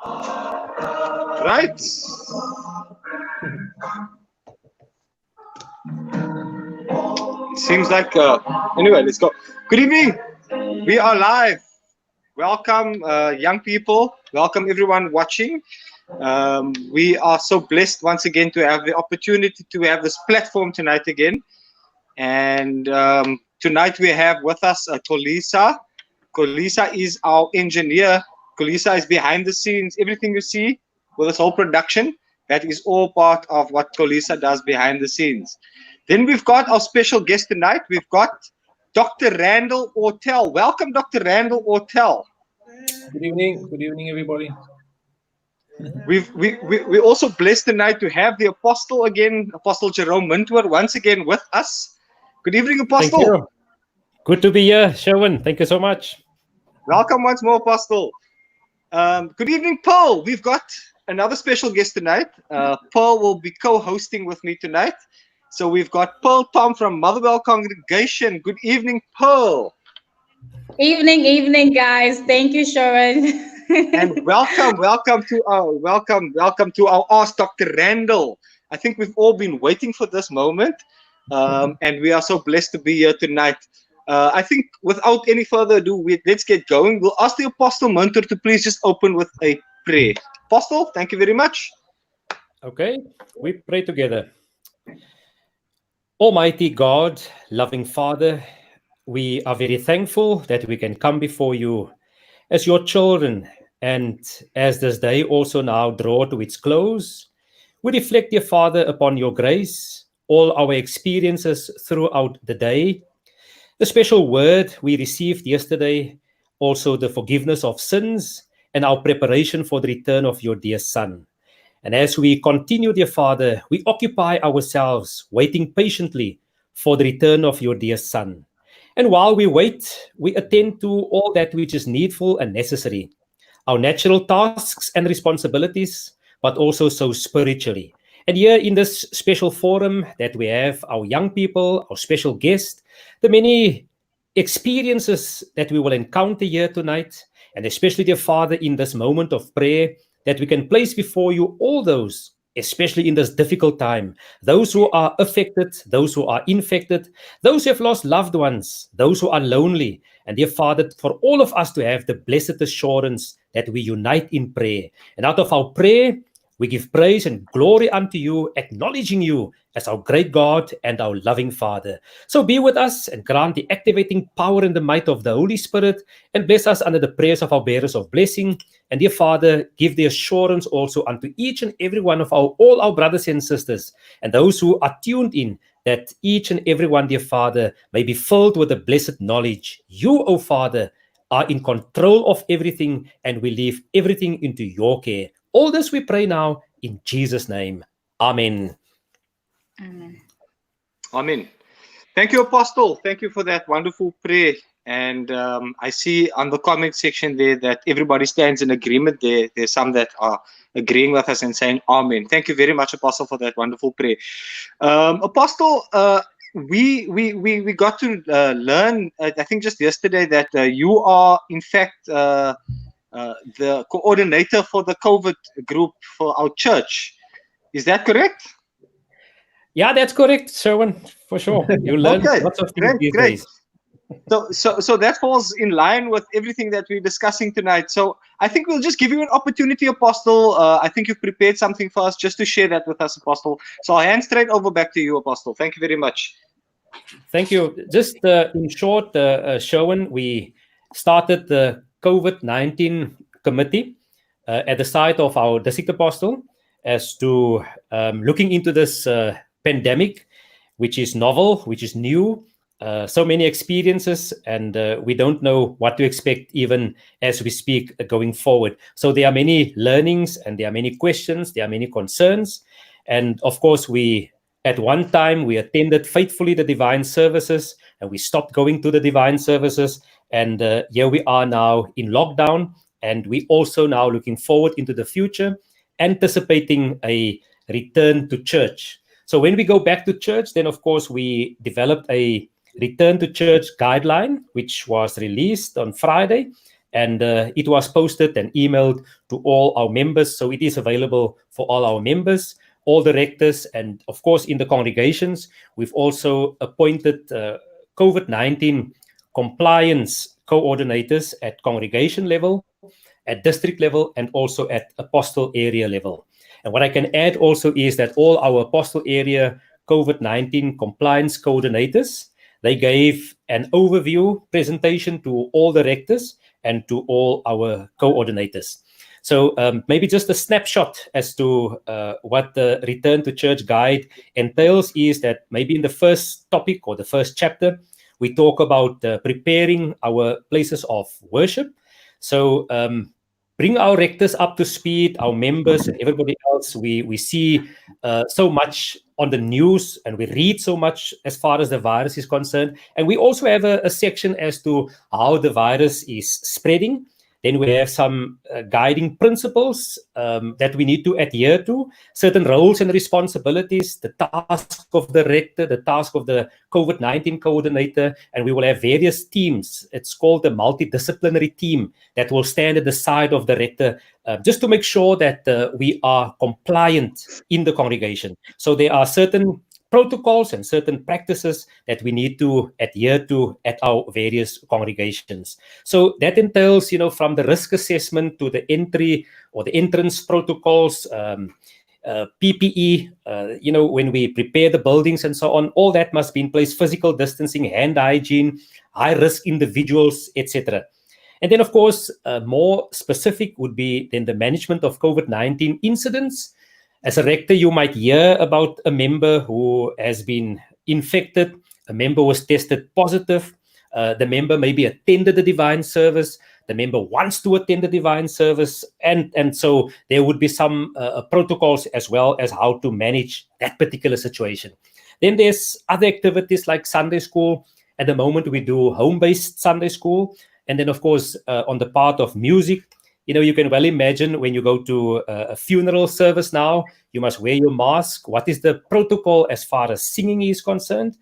Right. Seems like anyway, let's go. Good evening. We are live. Welcome, young people. Welcome, everyone watching. We are so blessed once again to have the opportunity to have this platform tonight again. And tonight we have with us Kolisa. Kolisa is our engineer. Kolisa is behind the scenes. Everything you see with this whole production, that is all part of what Kolisa does behind the scenes. Then we've got our special guest tonight. We've got Dr. Randal Ortel. Welcome, Dr. Randal Ortel. Good evening. Good evening, everybody. We're also blessed tonight to have the Apostle again, Apostle Jerome Muntwer, once again with us. Good evening, Apostle. Thank you. Good to be here, Sherwin. Thank you so much. Welcome once more, Apostle. Good evening, Paul. We've got another special guest tonight. Paul will be co-hosting with me tonight. So we've got Pearl Tom from Motherwell Congregation. Good evening, Pearl. Evening, guys. Thank you, Sharon. And welcome to our Ask Dr. Randal. I think we've all been waiting for this moment, and we are so blessed to be here tonight. I think without any further ado, let's get going. We'll ask the Apostle Munter to please just open with a prayer. Apostle, thank you very much. Okay, we pray together. Almighty God, loving Father, we are very thankful that we can come before you as your children. And as this day also now draw to its close, we reflect, dear Father, upon your grace, all our experiences throughout the day, the special word we received yesterday, also the forgiveness of sins, and our preparation for the return of your dear Son. And as we continue, dear Father, we occupy ourselves, waiting patiently for the return of your dear Son. And while we wait, we attend to all that which is needful and necessary, our natural tasks and responsibilities, but also so spiritually. And here in this special forum that we have, our young people, our special guests, the many experiences that we will encounter here tonight, and especially, dear Father, in this moment of prayer, that we can place before you all those, especially in this difficult time, those who are affected, those who are infected, those who have lost loved ones, those who are lonely. And dear Father, for all of us to have the blessed assurance that we unite in prayer. And out of our prayer, we give praise and glory unto you, acknowledging you as our great God and our loving Father. So be with us and grant the activating power and the might of the Holy Spirit, and bless us under the prayers of our bearers of blessing. And dear Father, give the assurance also unto each and every one of all our brothers and sisters, and those who are tuned in, that each and every one, dear Father, may be filled with the blessed knowledge. You, O Father, are in control of everything, and we leave everything into your care. All this we pray now in Jesus' name. Amen. Amen. Thank you, Apostle. Thank you for that wonderful prayer. And I see on the comment section there that everybody stands in agreement there. There's some that are agreeing with us and saying Amen. Thank you very much, Apostle, for that wonderful prayer. Apostle, we got to learn, I think just yesterday, that you are, in fact, the coordinator for the COVID group for our church. Is that correct? Yeah, that's correct, Sherwin, for sure. You learn lots of things these days. So that falls in line with everything that we're discussing tonight. So I think we'll just give you an opportunity, Apostle. I think you've prepared something for us just to share that with us, Apostle. So I'll hand straight over back to you, Apostle. Thank you very much. Thank you. Just in short, Sherwin, we started the COVID-19 committee at the side of our district apostle as to looking into this pandemic, which is novel, which is new, so many experiences, and we don't know what to expect even as we speak going forward. So there are many learnings, and there are many questions, there are many concerns. And of course, at one time, we attended faithfully the divine services, and we stopped going to the divine services. And here we are now in lockdown, and we also now looking forward into the future, anticipating a return to church. So when we go back to church, then of course we developed a return to church guideline, which was released on Friday. and it was posted and emailed to all our members. So it is available for all our members, all the rectors, and of course in the congregations. We've also appointed COVID-19 compliance coordinators at congregation level, at district level, and also at apostle area level. And what I can add also is that all our apostle area COVID-19 compliance coordinators, they gave an overview presentation to all the rectors and to all our coordinators. So maybe just a snapshot as to what the Return to Church Guide entails is that maybe in the first topic or the first chapter, we talk about preparing our places of worship. So bring our rectors up to speed, our members and everybody else. We see so much on the news and we read so much as far as the virus is concerned. And we also have a section as to how the virus is spreading. Then we have some guiding principles that we need to adhere to, certain roles and responsibilities, the task of the rector, the task of the COVID-19 coordinator, and we will have various teams. It's called the multidisciplinary team that will stand at the side of the rector just to make sure that we are compliant in the congregation. So there are certain protocols and certain practices that we need to adhere to at our various congregations. So that entails, from the risk assessment to the entry or the entrance protocols, PPE, when we prepare the buildings and so on, all that must be in place, physical distancing, hand hygiene, high-risk individuals, etc. And then, of course, more specific would be then the management of COVID-19 incidents. As a rector, you might hear about a member who has been infected, a member was tested positive, the member maybe attended the divine service, the member wants to attend the divine service, and so there would be some protocols as well as how to manage that particular situation. Then there's other activities like Sunday school. At the moment, we do home-based Sunday school. And then, of course, on the part of music, you can well imagine when you go to a funeral service now, you must wear your mask. What is the protocol as far as singing is concerned?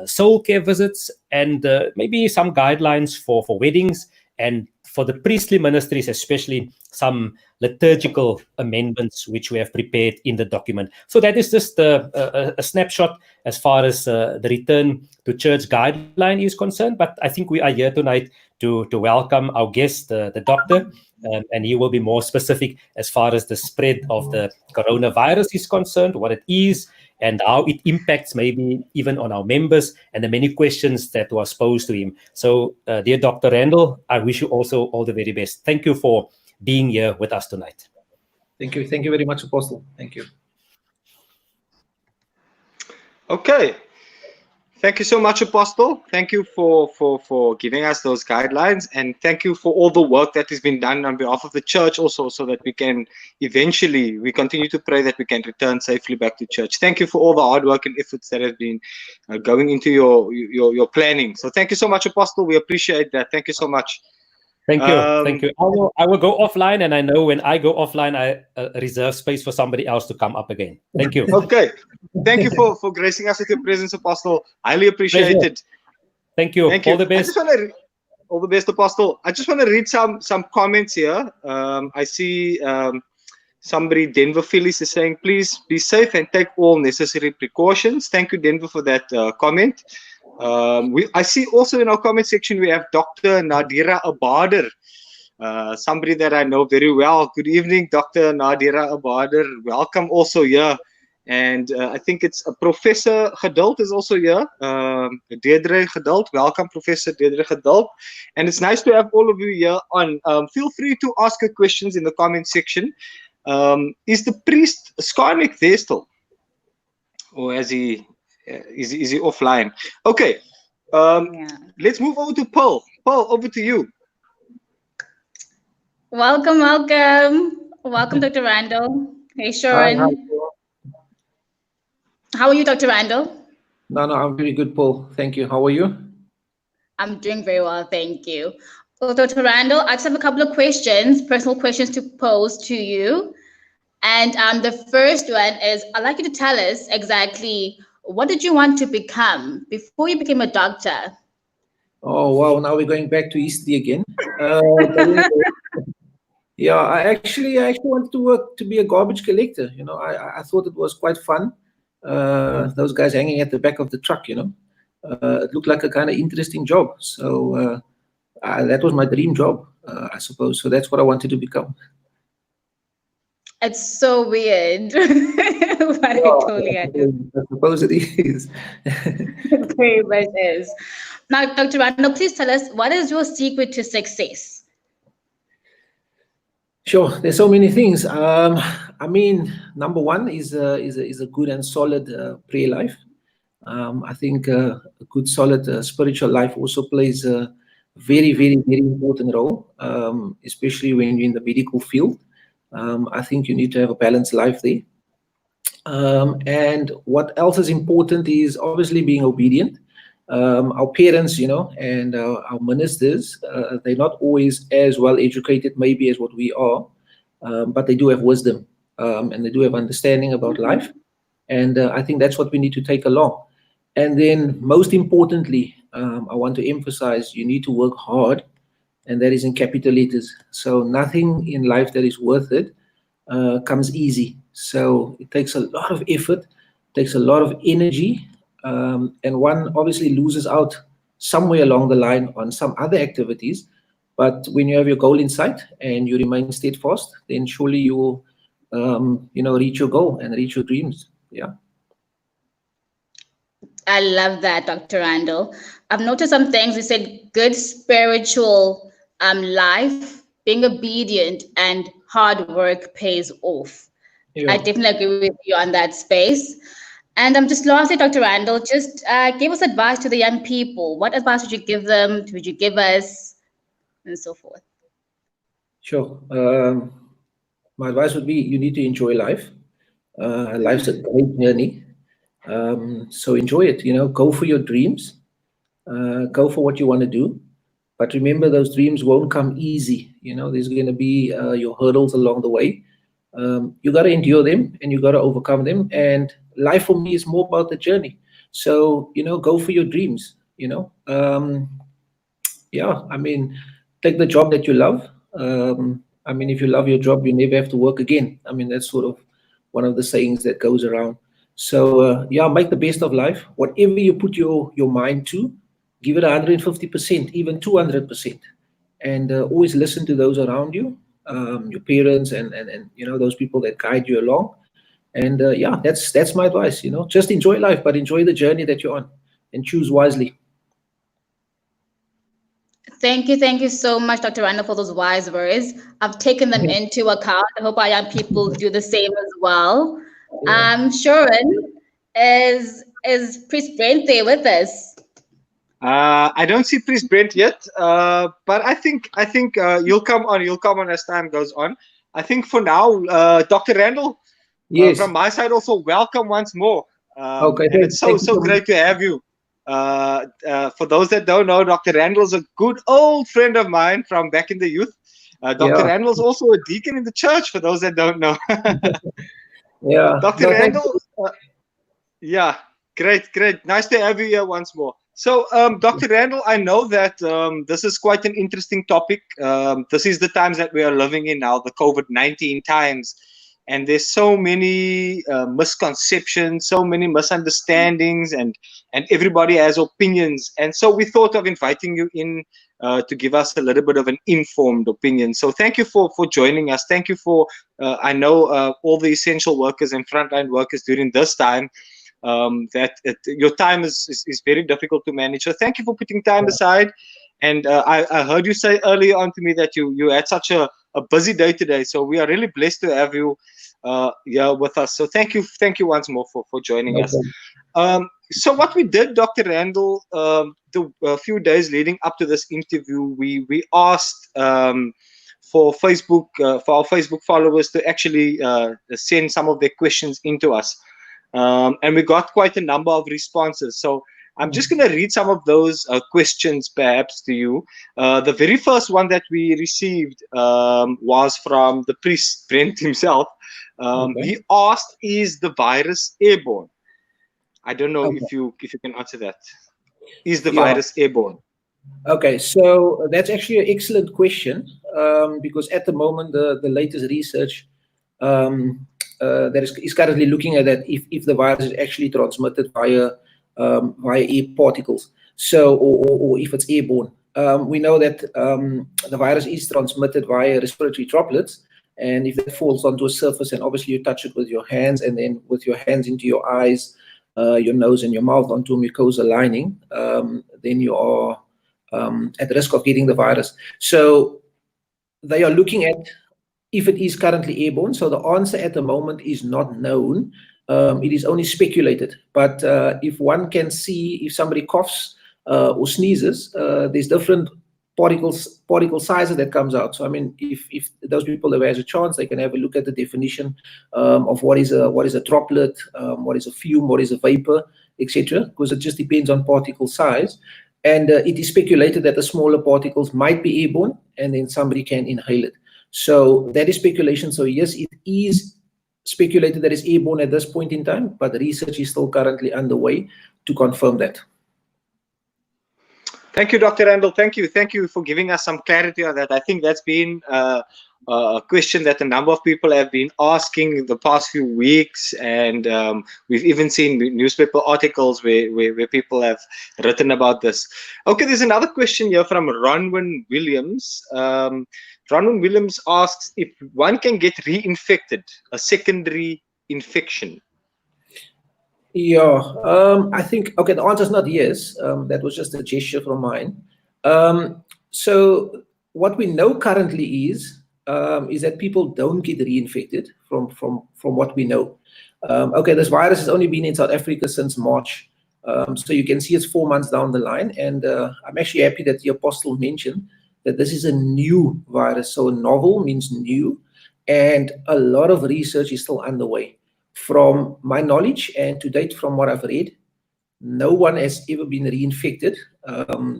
Soul care visits, and maybe some guidelines for weddings, and for the priestly ministries, especially some liturgical amendments which we have prepared in the document. So that is just a snapshot as far as the Return to Church guideline is concerned. But I think we are here tonight to welcome our guest, the doctor, and he will be more specific as far as the spread of the coronavirus is concerned, what it is, and how it impacts maybe even on our members, and the many questions that was posed to him. So, dear Dr. Randal, I wish you also all the very best. Thank you for being here with us tonight. Thank you. Thank you very much, Apostle. Thank you. Okay. Thank you so much, Apostle. Thank you for giving us those guidelines, and thank you for all the work that has been done on behalf of the church also, so that we can eventually, we continue to pray that we can return safely back to church. Thank you for all the hard work and efforts that have been going into your planning. So thank you so much, Apostle. We appreciate that. Thank you so much. Thank you. Thank you. I will go offline, and I know when I go offline, I reserve space for somebody else to come up again. Thank you. Okay. Thank you for gracing us with your presence, Apostle. Highly appreciated. Thank you. Thank you. All the best. All the best, Apostle. I just want to read some comments here. I see somebody, Denver Phyllis, is saying, please be safe and take all necessary precautions. Thank you, Denver, for that comment. I see also in our comment section we have Dr. Nadira Abader, somebody that I know very well. Good evening, Dr. Nadira Abader. Welcome also here. And I think it's Professor Geduld is also here. Deirdre Geduld. Welcome, Professor Deirdre Geduld. And it's nice to have all of you here on. Feel free to ask your questions in the comment section. Is the priest Skarnik there still? Or has he... Is he offline? Okay. Let's move over to Paul. Paul, over to you. Welcome, Dr. Randal. Hey, Sharon. Hi. How are you, Dr. Randal? No, I'm very good, Paul. Thank you. How are you? I'm doing very well, thank you. Well, Dr. Randal, I just have a couple of questions, personal questions to pose to you. And the first one is, I'd like you to tell us exactly, what did you want to become before you became a doctor? Oh wow! Now we're going back to history again. Yeah, I actually wanted to work to be a garbage collector. You know, I thought it was quite fun. Those guys hanging at the back of the truck. You know, it looked like a kind of interesting job. So that was my dream job, I suppose. So that's what I wanted to become. It's so weird, but I totally understand. I suppose it is. It very much is. Now, Dr. Randall, please tell us, what is your secret to success? Sure, there's so many things. I mean, number one is a good and solid prayer life. I think a good solid spiritual life also plays a very important role, especially when you're in the medical field. I think you need to have a balanced life there. And what else is important is obviously being obedient. Our parents, you know, and our ministers, they're not always as well educated maybe as what we are, but they do have wisdom, and they do have understanding about life. And I think that's what we need to take along. And then most importantly, I want to emphasize you need to work hard, and that is in capital letters. So nothing in life that is worth it comes easy. So it takes a lot of effort, takes a lot of energy, and one obviously loses out somewhere along the line on some other activities. But when you have your goal in sight and you remain steadfast, then surely you will, reach your goal and reach your dreams. Yeah. I love that, Dr. Randall. I've noticed some things. You said good spiritual life, being obedient, and hard work pays off. Yeah. I definitely agree with you on that space. And just lastly, Dr. Randall, just give us advice to the young people. What advice would you give them? Would you give us, and so forth? Sure. My advice would be you need to enjoy life. Life's a great journey. So enjoy it, you know, go for your dreams, go for what you want to do. But remember, those dreams won't come easy. You know, there's going to be your hurdles along the way. You got to endure them and you got to overcome them. And life for me is more about the journey. So, you know, go for your dreams, you know. Yeah, I mean, take the job that you love. I mean, if you love your job, you never have to work again. I mean, that's sort of one of the sayings that goes around. So, yeah, make the best of life. Whatever you put your mind to, give it 150%, even 200%. And always listen to those around you, your parents and you know, those people that guide you along. And yeah, that's my advice, you know, just enjoy life, but enjoy the journey that you're on and choose wisely. Thank you so much, Dr. Randall, for those wise words. I've taken them into account. I hope our young people do the same as well. Yeah. Sharon, is Priest Brent there with us? I don't see Priest Brent yet, but I think you'll come on as time goes on. I think for now, Dr. Randall, Yes. from my side also, welcome once more. Okay, and it's so great to have you. For those that don't know, Dr. Randall's a good old friend of mine from back in the youth. Dr. Randall's also a deacon in the church, for those that don't know. Yeah. Dr. Randall, yeah, great. Nice to have you here once more. So, Dr. Randall, I know that this is quite an interesting topic. This is the times that we are living in now, the COVID-19 times. And there's so many misconceptions, so many misunderstandings, and everybody has opinions. And so we thought of inviting you in to give us a little bit of an informed opinion. So thank you for joining us. Thank you for, I know all the essential workers and frontline workers during this time, your time is very difficult to manage. So thank you for putting time aside. And I heard you say earlier on to me that you had such a busy day today. So we are really blessed to have you here with us. So thank you once more for joining us. So what we did, Dr. Randall, a few days leading up to this interview, we asked for Facebook, for our Facebook followers to actually send some of their questions into us. And we got quite a number of responses. So I'm just going to read some of those questions perhaps to you. The very first one that we received was from the priest Brent himself. He asked, is the virus airborne? I don't know if you can answer that. Is the virus airborne? Okay, so that's actually an excellent question, because at the moment the latest research that is currently looking at that if the virus is actually transmitted via air particles, so or if it's airborne. We know that the virus is transmitted via respiratory droplets, and if that falls onto a surface, and obviously you touch it with your hands, and then with your hands into your eyes, your nose and your mouth onto a mucosal lining, then you are at risk of getting the virus. So they are looking at if it is currently airborne. So the answer at the moment is not known. It is only speculated. But if one can see if somebody coughs or sneezes, there's different particle sizes that comes out. So I mean, if those people who has a chance, they can have a look at the definition of what is a droplet, what is a fume, what is a vapor, etc. Because it just depends on particle size. And it is speculated that the smaller particles might be airborne, and then somebody can inhale it. So that is speculation. So yes, it is speculated that it's airborne at this point in time, but the research is still currently underway to confirm that. Thank you, Dr. Randall. Thank you. Thank you for giving us some clarity on that. I think that's been a question that a number of people have been asking the past few weeks, and we've even seen newspaper articles where people have written about this. Okay, there's another question here from Ronwin Williams. Ronwin Williams asks if one can get reinfected, a secondary infection. Yeah, I think, okay, the answer is not yes. That was just a gesture from mine. So what we know currently is that people don't get reinfected from what we know. Okay, this virus has only been in South Africa since March. So you can see it's 4 months down the line. And I'm actually happy that the apostle mentioned that this is a new virus. So novel means new. And a lot of research is still underway. From my knowledge and to date from what I've read, no one has ever been reinfected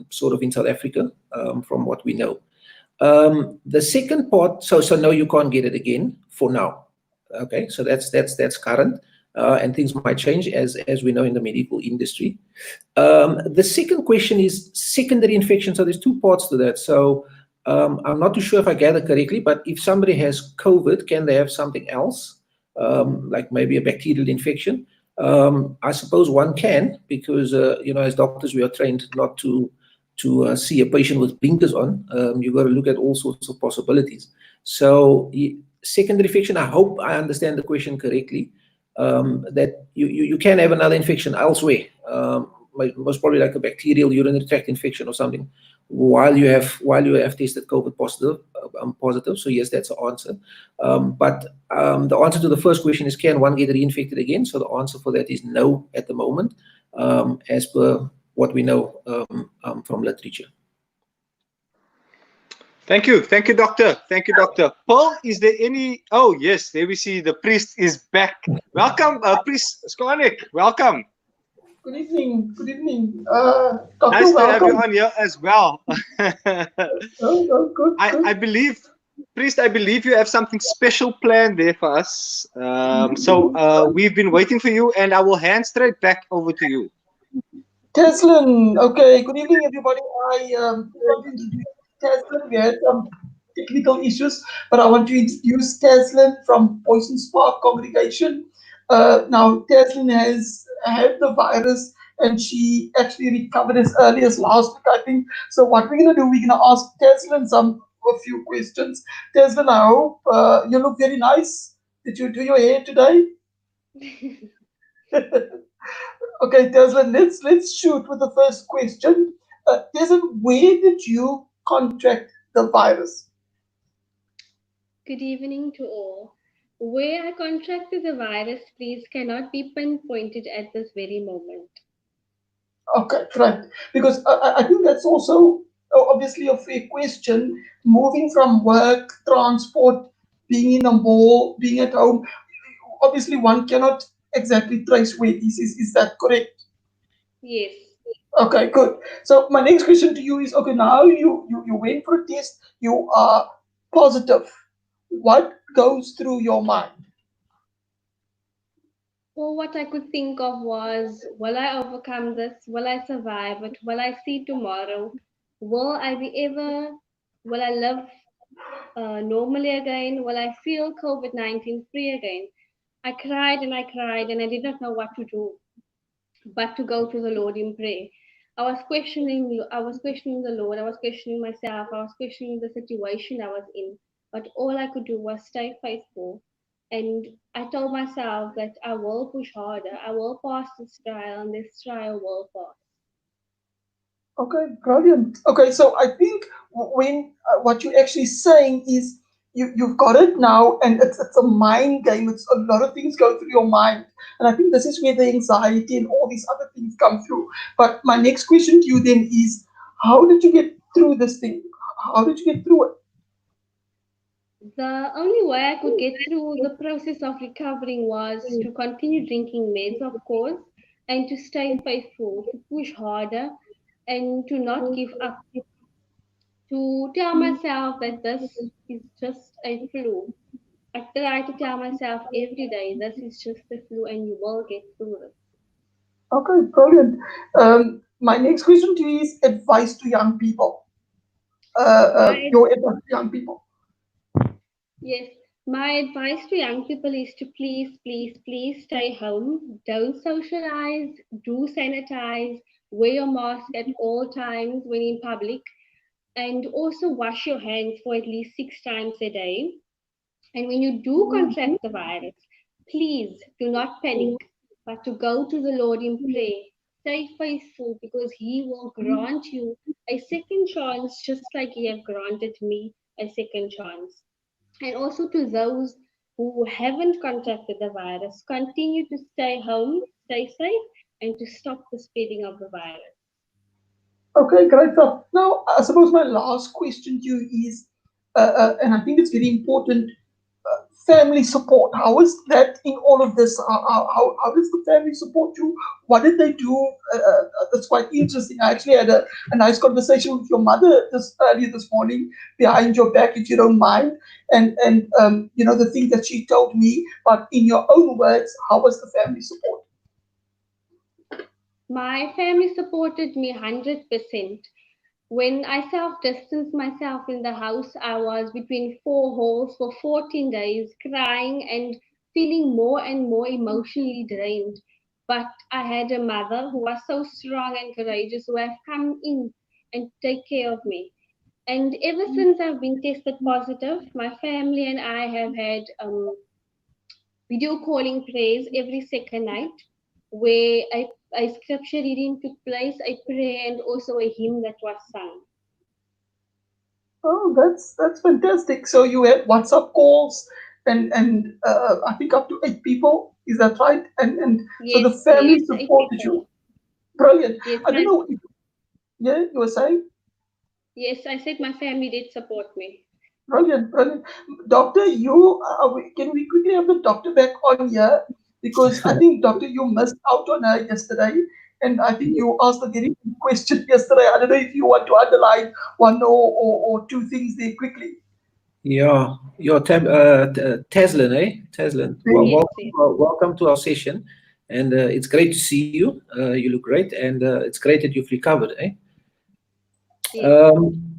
sort of in South Africa from what we know. The second part, so no, you can't get it again for now. Okay, so that's current, and things might change as we know in the medical industry. The second question is secondary infection. So there's two parts to that. So I'm not too sure if I gather correctly, but if somebody has COVID, can they have something else? Like maybe a bacterial infection. I suppose one can, because as doctors we are trained not to see a patient with blinkers on. You've got to look at all sorts of possibilities. So secondary infection, I hope I understand the question correctly, that you can have another infection elsewhere, most probably like a bacterial urinary tract infection or something, while you have tested COVID positive. So yes, that's the answer. But the answer to the first question is, can one get reinfected again? So the answer for that is no at the moment, as per what we know from literature. Thank you, doctor. Thank you, doctor. Paul, is there any? Oh yes, there we see the priest is back. Welcome, priest Skonik. Welcome. Good evening. Good evening. Doctor, nice to have you on here as well. Good. I believe, priest, I believe you have something special planned there for us. So we've been waiting for you, and I will hand straight back over to you. Teslin, okay. Good evening, everybody. I want to introduce Teslin. We had some technical issues, but I want to introduce Teslin from Poison's Park congregation. Now, Teslin has had the virus, and she actually recovered as early as last week, I think. So what we're going to do, we're going to ask Teslin a few questions. Teslin, I hope you look very nice. Did you do your hair today? Okay, Teslin, let's shoot with the first question. Teslin, where did you contract the virus? Good evening to all. Where I contracted the virus, please, cannot be pinpointed at this very moment. Okay, right. Because I think that's also obviously a fair question. Moving from work, transport, being in a mall, being at home, obviously one cannot exactly trace where this is. Is that correct? Yes. Okay, good. So my next question to you is, okay, now you went for a test, you are positive. What goes through your mind? Well, what I could think of was, will I overcome this? Will I survive it? Will I see tomorrow? Will I live normally again? Will I feel COVID-19 free again? I cried and I cried and I did not know what to do but to go to the Lord in prayer. I was questioning the Lord, I was questioning myself, I was questioning the situation I was in. But all I could do was stay faithful. And I told myself that I will push harder, I will pass this trial, and this trial will pass. Okay, brilliant. Okay, so I think when what you're actually saying is you've got it now, and it's a mind game. It's a lot of things go through your mind, and I think this is where the anxiety and all these other things come through. But my next question to you then is, how did you get through this thing? How did you get through it? The only way I could get through the process of recovering was to continue drinking meds, of course, and to stay faithful, to push harder, and to not give up, to tell myself that this is just a flu. I try to tell myself every day, this is just a flu and you will get through it. Okay, brilliant. My next question to you is advice to young people. My Your advice to young people. Yes, my advice to young people is to please, please, please stay home. Don't socialize, do sanitize, wear your mask at all times when in public, and also wash your hands for at least 6 times a day. And when you do contract the virus, please do not panic, but to go to the Lord in prayer. Stay faithful because He will grant you a second chance, just like He have granted me a second chance. And also to those who haven't contracted the virus, continue to stay home, stay safe, and to stop the spreading of the virus. Okay, great stuff. Now, I suppose my last question to you is, and I think it's very important, family support. How is that in all of this? How does the family support you? What did they do? That's quite interesting. I actually had a nice conversation with your mother earlier this morning behind your back, if you don't mind. And you know, the things that she told me, but in your own words, how was the family support? My family supported me 100%. When I self-distanced myself in the house, I was between four walls for 14 days, crying and feeling more and more emotionally drained. But I had a mother who was so strong and courageous, who have come in and take care of me. And ever since I've been tested positive, my family and I have had video calling prayers every second night, where a scripture reading took place, a prayer, and also a hymn that was sung. Oh, that's fantastic. So you had WhatsApp calls and I think up to 8 people. Is that right? And so Yes, the family yes, eight supported you. people. Brilliant. Yes, I don't know if, yeah, you were saying? yes, I said my family did support me. Brilliant, brilliant. Doctor, you can we quickly have the doctor back on here? Because I think, doctor, you missed out on her yesterday. And I think you asked a very good question yesterday. I don't know if you want to underline one or two things there quickly. Yeah, Teslin, eh? Teslin. Well, Yes, welcome, yes, welcome to our session, and it's great to see you. You look great, and it's great that you've recovered, eh? yes. Um,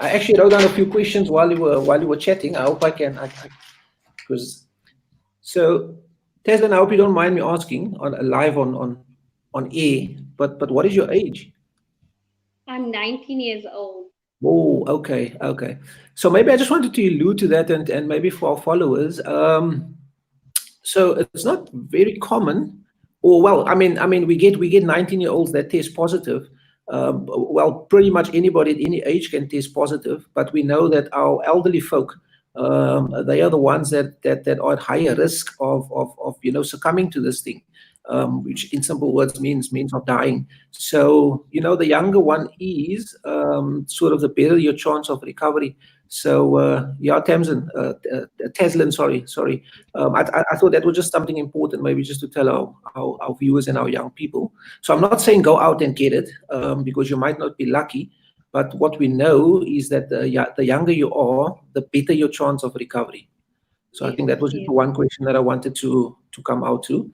I actually wrote down a few questions while you were chatting. I hope I can, because so, Teslin, I hope you don't mind me asking on live on air. But what is your age? I'm 19 years old. Oh, okay, okay. So maybe I just wanted to allude to that, and maybe for our followers. So it's not very common, or well, I mean, we get 19-year-olds that test positive. Well, pretty much anybody at any age can test positive, but we know that our elderly folk, they are the ones that are at higher risk of succumbing to this thing, which in simple words means of dying. So the younger one is sort of the better your chance of recovery. So yeah, Teslin, sorry. I thought that was just something important, maybe just to tell our viewers and our young people. So I'm not saying go out and get it, because you might not be lucky. But what we know is that the younger you are, the better your chance of recovery. So I Yes, think that was just yes. one question that I wanted to come out to.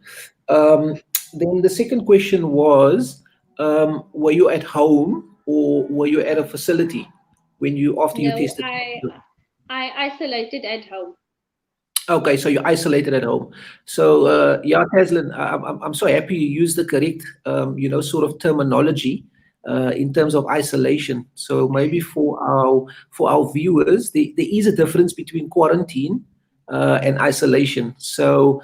Then the second question was, were you at home or were you at a facility when you after you No, tested? I isolated at home. Okay, so you're isolated at home. So yeah, Taslim, I'm so happy you used the correct sort of terminology in terms of isolation. So maybe for our viewers, there is a difference between quarantine and isolation. So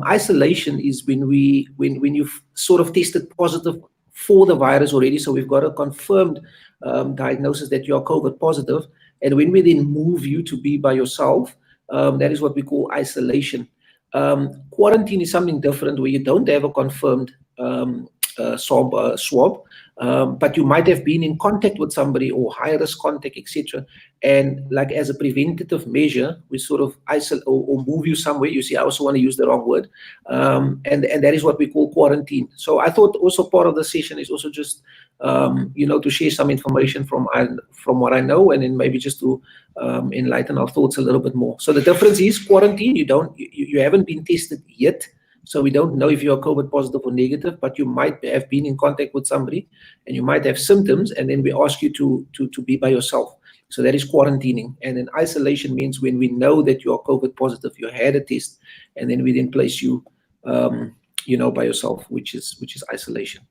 isolation is when you've sort of tested positive for the virus already. So we've got a confirmed diagnosis that you're COVID positive, and when we then move you to be by yourself, that is what we call isolation. Quarantine is something different where you don't have a confirmed swab, but you might have been in contact with somebody or high risk contact, etc. And like as a preventative measure, we sort of isolate or move you somewhere. You see, I also want to use the wrong word, and that is what we call quarantine. So I thought also part of the session is also just to share some information from what I know, and then maybe just to enlighten our thoughts a little bit more. So the difference is quarantine. You haven't been tested yet. So we don't know if you're COVID positive or negative, but you might have been in contact with somebody and you might have symptoms, and then we ask you to be by yourself. So that is quarantining. And then isolation means when we know that you are COVID positive, you had a test, and then we then place you by yourself, which is isolation.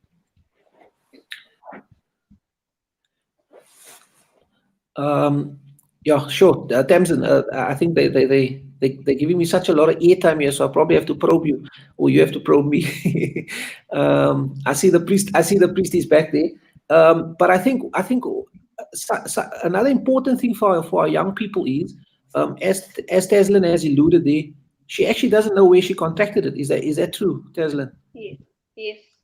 Yeah, sure. Tamsin, I think they're giving me such a lot of airtime here, so I probably have to probe you, or you have to probe me. I see the priest is back there. But I think another important thing for our young people is, as Taslim has alluded there, she actually doesn't know where she contracted it. Is that true, Taslim? Yes,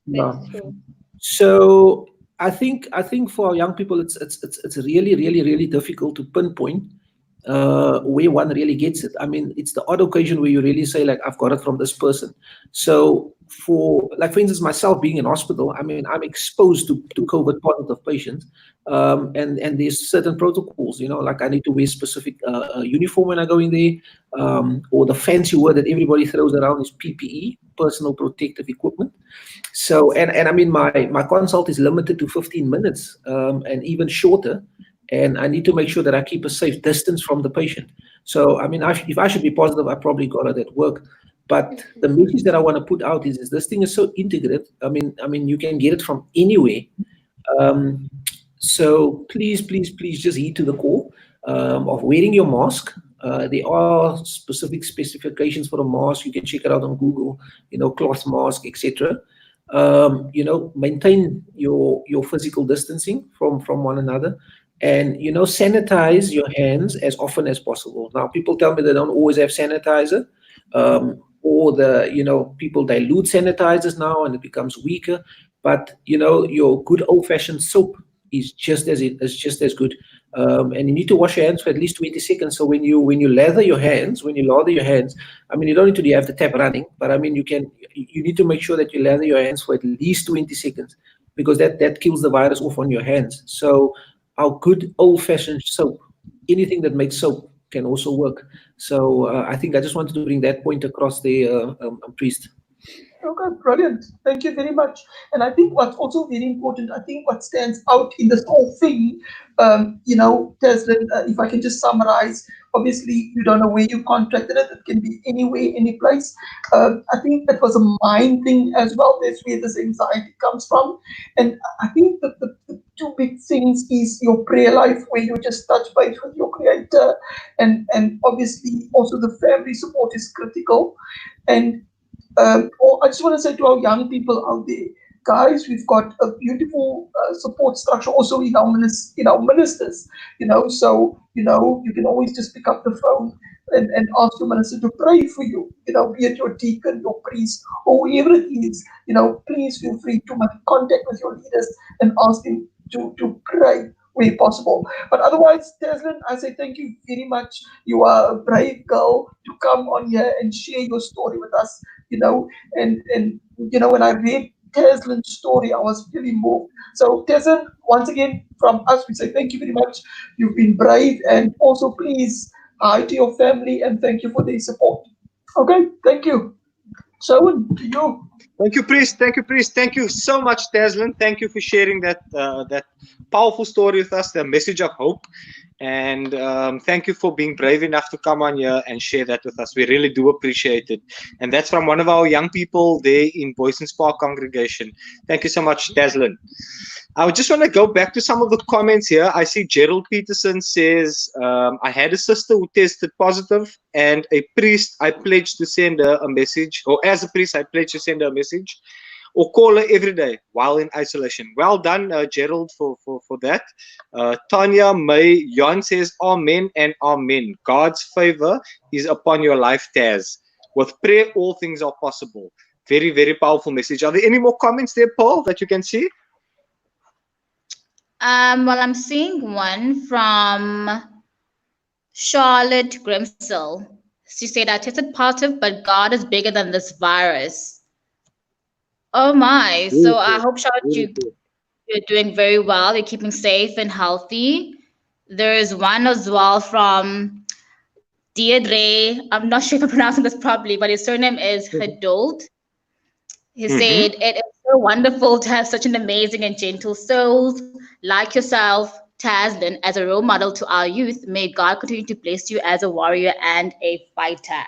that's true. So I think for our young people, it's really difficult to pinpoint where one really gets it. I mean, it's the odd occasion where you really say, like, I've got it from this person. So for instance, myself being in hospital, I mean, I'm exposed to COVID positive patients, and there's certain protocols, like I need to wear specific uniform when I go in there, or the fancy word that everybody throws around is PPE, personal protective equipment. So, and I mean, my consult is limited to 15 minutes, and even shorter. And I need to make sure that I keep a safe distance from the patient. So, I mean, if I should be positive, I probably got it at work. But the message that I want to put out is this thing is so integrated. I mean, you can get it from anywhere. So please just heed to the call of wearing your mask. There are specific specifications for a mask. You can check it out on Google, cloth mask, etc. Maintain your physical distancing from one another, and sanitize your hands as often as possible. Now, people tell me they don't always have sanitizer, or people dilute sanitizers now and it becomes weaker. But your good old-fashioned soap is just as good. And you need to wash your hands for at least 20 seconds. So when you lather your hands, I mean, you don't need to have the tap running, but I mean, you need to make sure that you lather your hands for at least 20 seconds, because that kills the virus off on your hands. So our good old-fashioned soap, anything that makes soap, can also work. So I think I just wanted to bring that point across the priest. Okay, brilliant. Thank you very much. And I think what's also very important, I think what stands out in this whole thing, Taslim, if I can just summarize, obviously you don't know where you contracted it. It can be anywhere, any place. I think that was a mind thing as well. That's where this anxiety comes from. And I think that the two big things is your prayer life, where you just touch base with your creator, and obviously also the family support is critical. And I just want to say to our young people out there, guys, we've got a beautiful support structure also in our ministers. So you can always just pick up the phone and ask your minister to pray for you. Be it your deacon, your priest, or whoever it is. Please feel free to make contact with your leaders and ask them to pray where possible. But otherwise, Taslim, I say thank you very much. You are a brave girl to come on here and share your story with us. And when I read Taslim's story, I was really moved. So Taslim, once again, from us, we say thank you very much. You've been brave, and also please hi to your family and thank you for their support. Okay, thank you. Shaun, to you. Thank you, priest. Thank you, priest. Thank you so much, Taslim. Thank you for sharing that that powerful story with us, the message of hope. And thank you for being brave enough to come on here and share that with us. We really do appreciate it. And that's from one of our young people there in Boyson Park congregation. Thank you so much, Taslim. I just want to go back to some of the comments here. I see Gerald Peterson says, I had a sister who tested positive, and a priest, I pledged to send her a message, or as a priest, I pledged to send her a message, or call her every day while in isolation. Well done, Gerald, for that. Tanya May Yon says, Amen and Amen. God's favor is upon your life, Taz. With prayer, all things are possible. Very, very powerful message. Are there any more comments there, Paul, that you can see? Well, I'm seeing one from Charlotte Grimsell. She said, I tested positive, but God is bigger than this virus. Oh my. So I hope, Charlotte, you're doing very well. You're keeping safe and healthy. There is one as well from DR. I'm not sure if I'm pronouncing this properly, but his surname is Hadold. He said, it is so wonderful to have such an amazing and gentle soul like yourself, Taslim, as a role model to our youth. May God continue to bless you as a warrior and a fighter.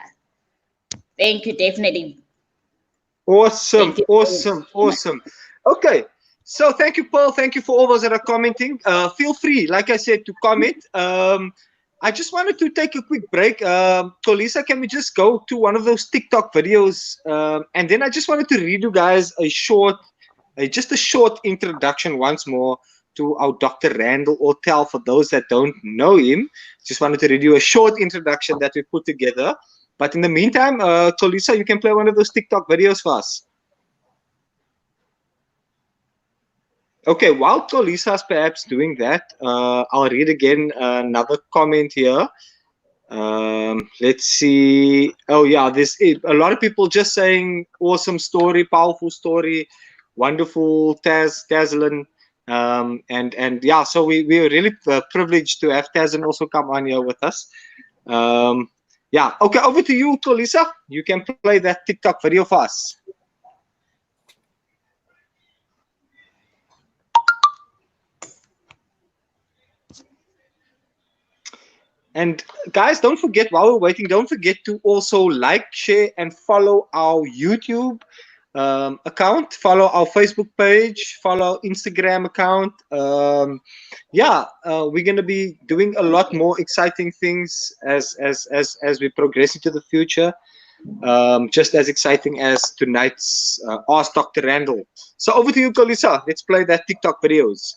Thank you, definitely. Awesome, Thank you. awesome. Okay, so thank you, Paul. Thank you for all those that are commenting. Feel free, like I said, to comment. I just wanted to take a quick break. Kolisa, can we just go to one of those TikTok videos? And then I just wanted to read you guys a short, just a short introduction once more to our Dr. Randal Ortel. For those that don't know him, just wanted to read you a short introduction that we put together. But in the meantime, Kolisa, you can play one of those TikTok videos for us. Okay, while Kolisa's perhaps doing that, I'll read again another comment here. Let's see. Oh yeah, a lot of people just saying awesome story, powerful story, wonderful Taslim. And yeah, so we're really privileged to have Taslim also come on here with us. Yeah, okay, over to you, Kolisa. You can play that TikTok video for us. And guys, don't forget, while we're waiting, don't forget to also like, share, and follow our YouTube account, follow our Facebook page, follow our Instagram account. Yeah, we're gonna be doing a lot more exciting things as we progress into the future. Just as exciting as tonight's Ask Dr. Randal. So over to you, Kolisa. Let's play that TikTok videos.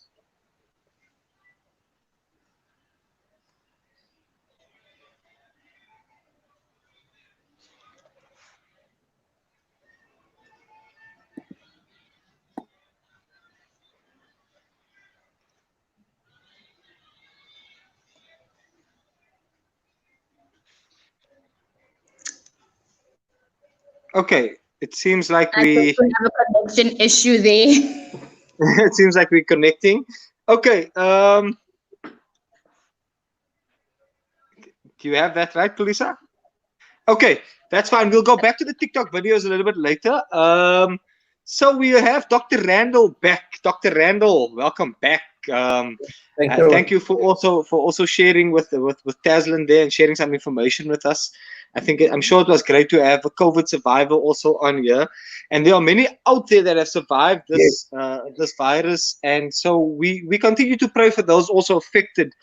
Okay, it seems like we have a connection issue there. it seems like we're connecting. Okay, do you have that right, Kolisa? Okay, that's fine. We'll go back to the TikTok videos a little bit later. So we have Dr. Randal back. Dr. Randal, welcome back. Thank you for also sharing with Taslim there and sharing some information with us. I'm sure it was great to have a COVID survivor also on here, and there are many out there that have survived this this virus, and so we continue to pray for those also affected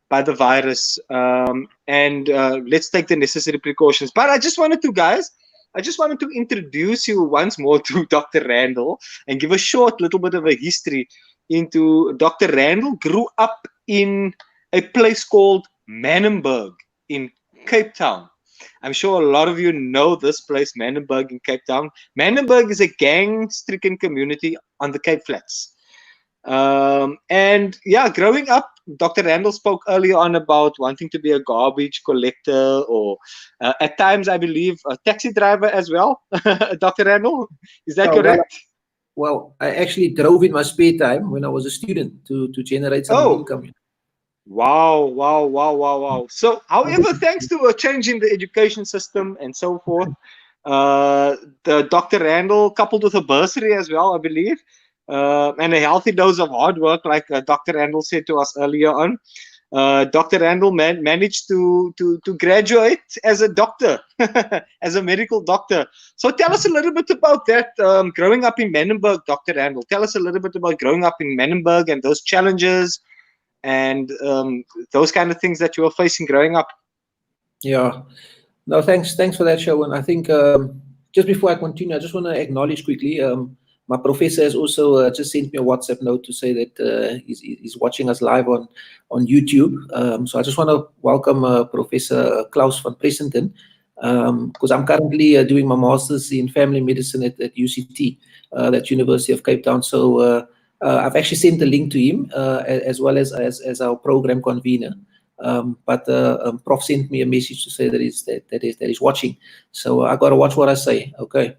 by the virus, and let's take the necessary precautions. But I just wanted to introduce you once more to Dr. Randal and give a short little bit of a history into Dr. Randal. Grew up in a place called Manenberg in Cape Town. I'm sure a lot of you know this place, Manenberg in Cape Town. Manenberg is a gang-stricken community on the Cape Flats. And yeah, growing up, Dr. Randal spoke earlier on about wanting to be a garbage collector, or at times, I believe, a taxi driver as well. Dr. Randal, is that correct? Well, I actually drove in my spare time when I was a student to generate some income. Wow. So, however, thanks to a change in the education system and so forth, the Dr. Randal coupled with a bursary as well, I believe, and a healthy dose of hard work, like Dr. Randal said to us earlier on. Dr. Randal managed to graduate as a doctor, as a medical doctor. So tell us a little bit about that, growing up in Menenberg, Dr. Randal. Tell us a little bit about growing up in Menenberg and those challenges and those kind of things that you were facing growing up. Yeah. No, thanks for that, Shawan. I think just before I continue, I just want to acknowledge quickly, my professor has also just sent me a WhatsApp note to say that he's watching us live on YouTube. So I just want to welcome Professor Klaus van Presenten, because I'm currently doing my master's in family medicine at UCT, that University of Cape Town. So I've actually sent a link to him as well as our program convener. But Prof sent me a message to say that he's watching, so I got to watch what I say. Okay,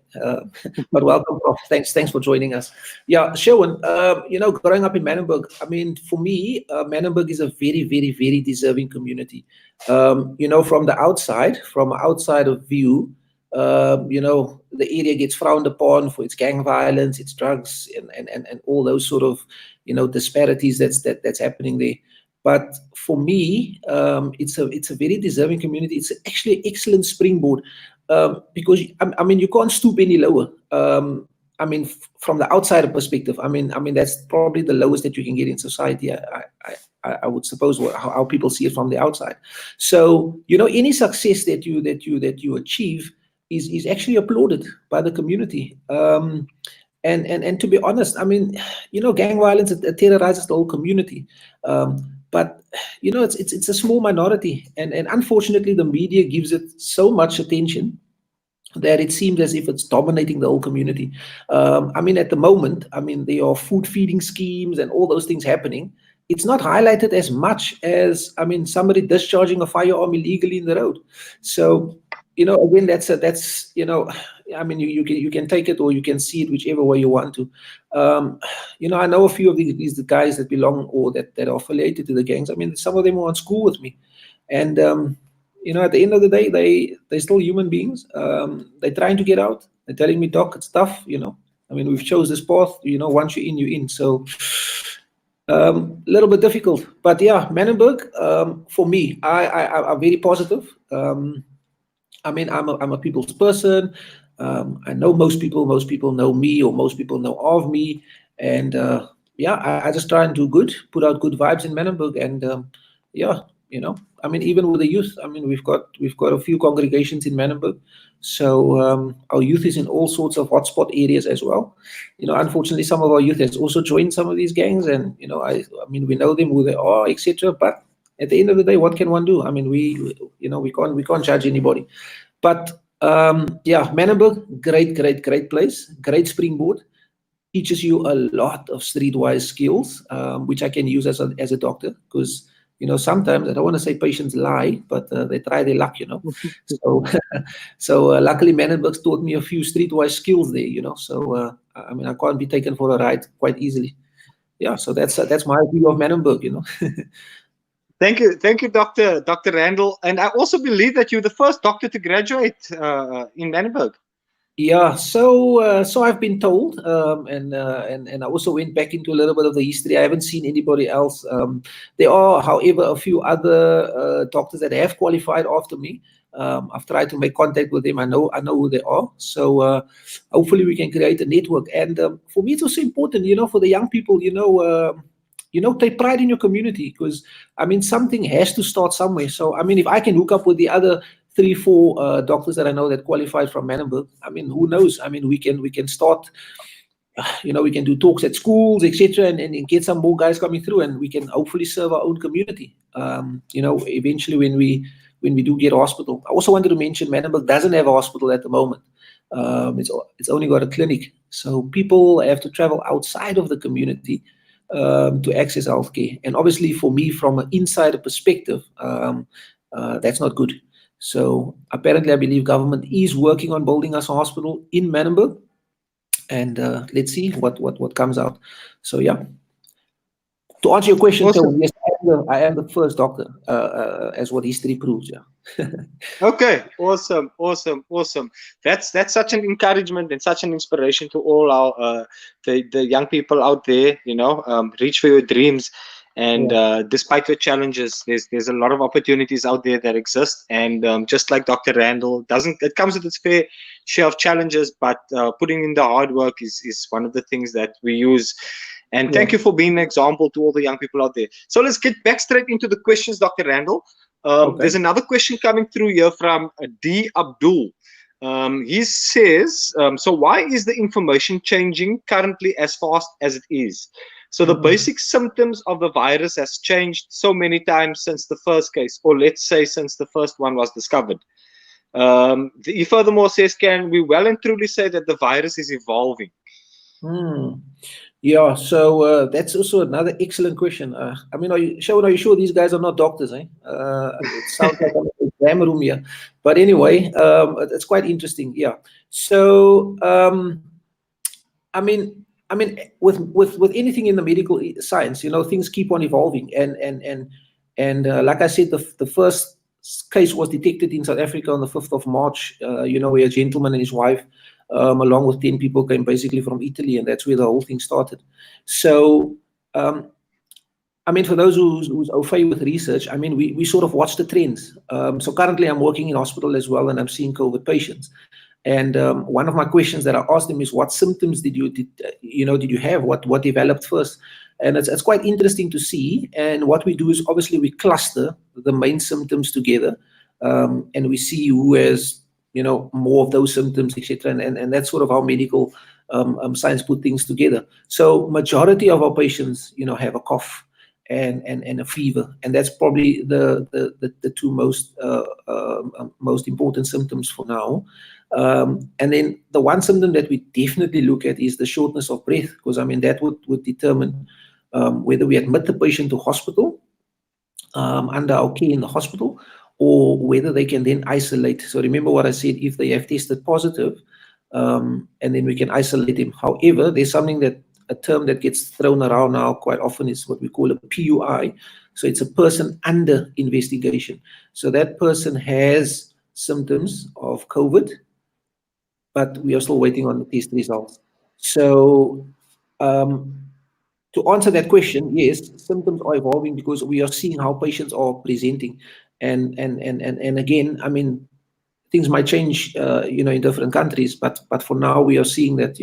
but welcome, Prof. Thanks for joining us. Yeah, Shawan, growing up in Menenberg, I mean, for me, Menenberg is a very, very, very deserving community. From the outside, from outside of view, the area gets frowned upon for its gang violence, its drugs, and all those sort of disparities that's happening there. But for me, it's a very deserving community. It's actually an excellent springboard, because I mean, you can't stoop any lower. I mean, from the outsider perspective, I mean that's probably the lowest that you can get in society. I would suppose how people see it from the outside. So any success that you achieve is actually applauded by the community. And to be honest, I mean, gang violence, it terrorizes the whole community. But it's a small minority, and unfortunately the media gives it so much attention that it seems as if it's dominating the whole community. I mean, at the moment, I mean, there are food feeding schemes and all those things happening. It's not highlighted as much as, I mean, somebody discharging a firearm illegally in the road. So again, that's I mean, you can take it or you can see it whichever way you want to. I know a few of these guys that belong or that are affiliated to the gangs. I mean, some of them were on school with me, and at the end of the day, they're still human beings. They're trying to get out. They're telling me, Doc, it's tough. I mean, we've chose this path. Once you're in, you're in. So a little bit difficult, but yeah, Menenberg, for me, I'm very positive. I mean, I'm a people's person. I know most people know me, or most people know of me. And I just try and do good, put out good vibes in Menenberg. And I mean, even with the youth, I mean, we've got a few congregations in Menenberg. So our youth is in all sorts of hotspot areas as well. Unfortunately, some of our youth has also joined some of these gangs, and I mean, we know them, who they are, etc. But at the end of the day, what can one do? I mean, we can't judge anybody. But Menenberg, great place, great springboard. Teaches you a lot of streetwise skills, which I can use as a doctor, because sometimes, I don't want to say patients lie, but they try their luck, So luckily Menenberg's taught me a few streetwise skills there, So I mean, I can't be taken for a ride quite easily. Yeah, so that's my view of Menenberg, Thank you, Dr. Randal. And I also believe that you're the first doctor to graduate in Menenberg. Yeah, so I've been told, and I also went back into a little bit of the history. I haven't seen anybody else. There are, however, a few other doctors that have qualified after me. I've tried to make contact with them. I know who they are. So hopefully we can create a network. And for me, it's also important, for the young people, take pride in your community, because I mean, something has to start somewhere. So I mean, if I can hook up with the other 3-4 doctors that I know that qualified from Menenberg, I mean, who knows? I mean, we can start, we can do talks at schools, etc., and get some more guys coming through, and we can hopefully serve our own community. Eventually when we do get a hospital. I also wanted to mention Menenberg doesn't have a hospital at the moment. It's only got a clinic, so people have to travel outside of the community to access healthcare. And obviously, for me, from an insider perspective, that's not good. So apparently, I believe government is working on building us a hospital in Menenberg, and let's see what comes out. So yeah, to answer your question, Awesome. so yes, I I am the first doctor, as what history proves. Yeah. Okay, awesome, awesome, awesome. That's such an encouragement and such an inspiration to all our the young people out there. Reach for your dreams, and despite your challenges, there's a lot of opportunities out there that exist. And just like Dr. Randall, it comes with its fair share of challenges, but putting in the hard work is one of the things that we use. And thank you for being an example to all the young people out there. So let's get back straight into the questions, Dr. Randall. There's another question coming through here from D. Abdul. He says, so why is the information changing currently as fast as it is? So the basic symptoms of the virus has changed so many times since the first case, or let's say since the first one was discovered. He furthermore says, can we well and truly say that the virus is evolving? Yeah, so that's also another excellent question. I mean, are you sure these guys are not doctors, eh? It sounds like I'm in the exam room here. But anyway, it's quite interesting. Yeah. So, I mean, with anything in the medical science, things keep on evolving, and like I said, the first case was detected in South Africa on the 5th of March. Where a gentleman and his wife, along with 10 people, came basically from Italy, and that's where the whole thing started. So, I mean, for those who's au fait with research, I mean, we sort of watch the trends. So currently I'm working in hospital as well, and I'm seeing COVID patients. And one of my questions that I asked them is, what symptoms did you have? What developed first? And it's quite interesting to see. And what we do is obviously we cluster the main symptoms together, and we see who has more of those symptoms, etc. And that's sort of how medical science put things together. So majority of our patients, have a cough and a fever, and that's probably the two most important symptoms for now. And then the one symptom that we definitely look at is the shortness of breath, because I mean that would determine whether we admit the patient to hospital under our care in the hospital, or whether they can then isolate. So remember what I said, if they have tested positive, and then we can isolate them. However, there's a term that gets thrown around now quite often is what we call a PUI. So it's a person under investigation. So that person has symptoms of COVID, but we are still waiting on the test results. So to answer that question, yes, symptoms are evolving because we are seeing how patients are presenting. And again, I mean, things might change, in different countries, but for now we are seeing that,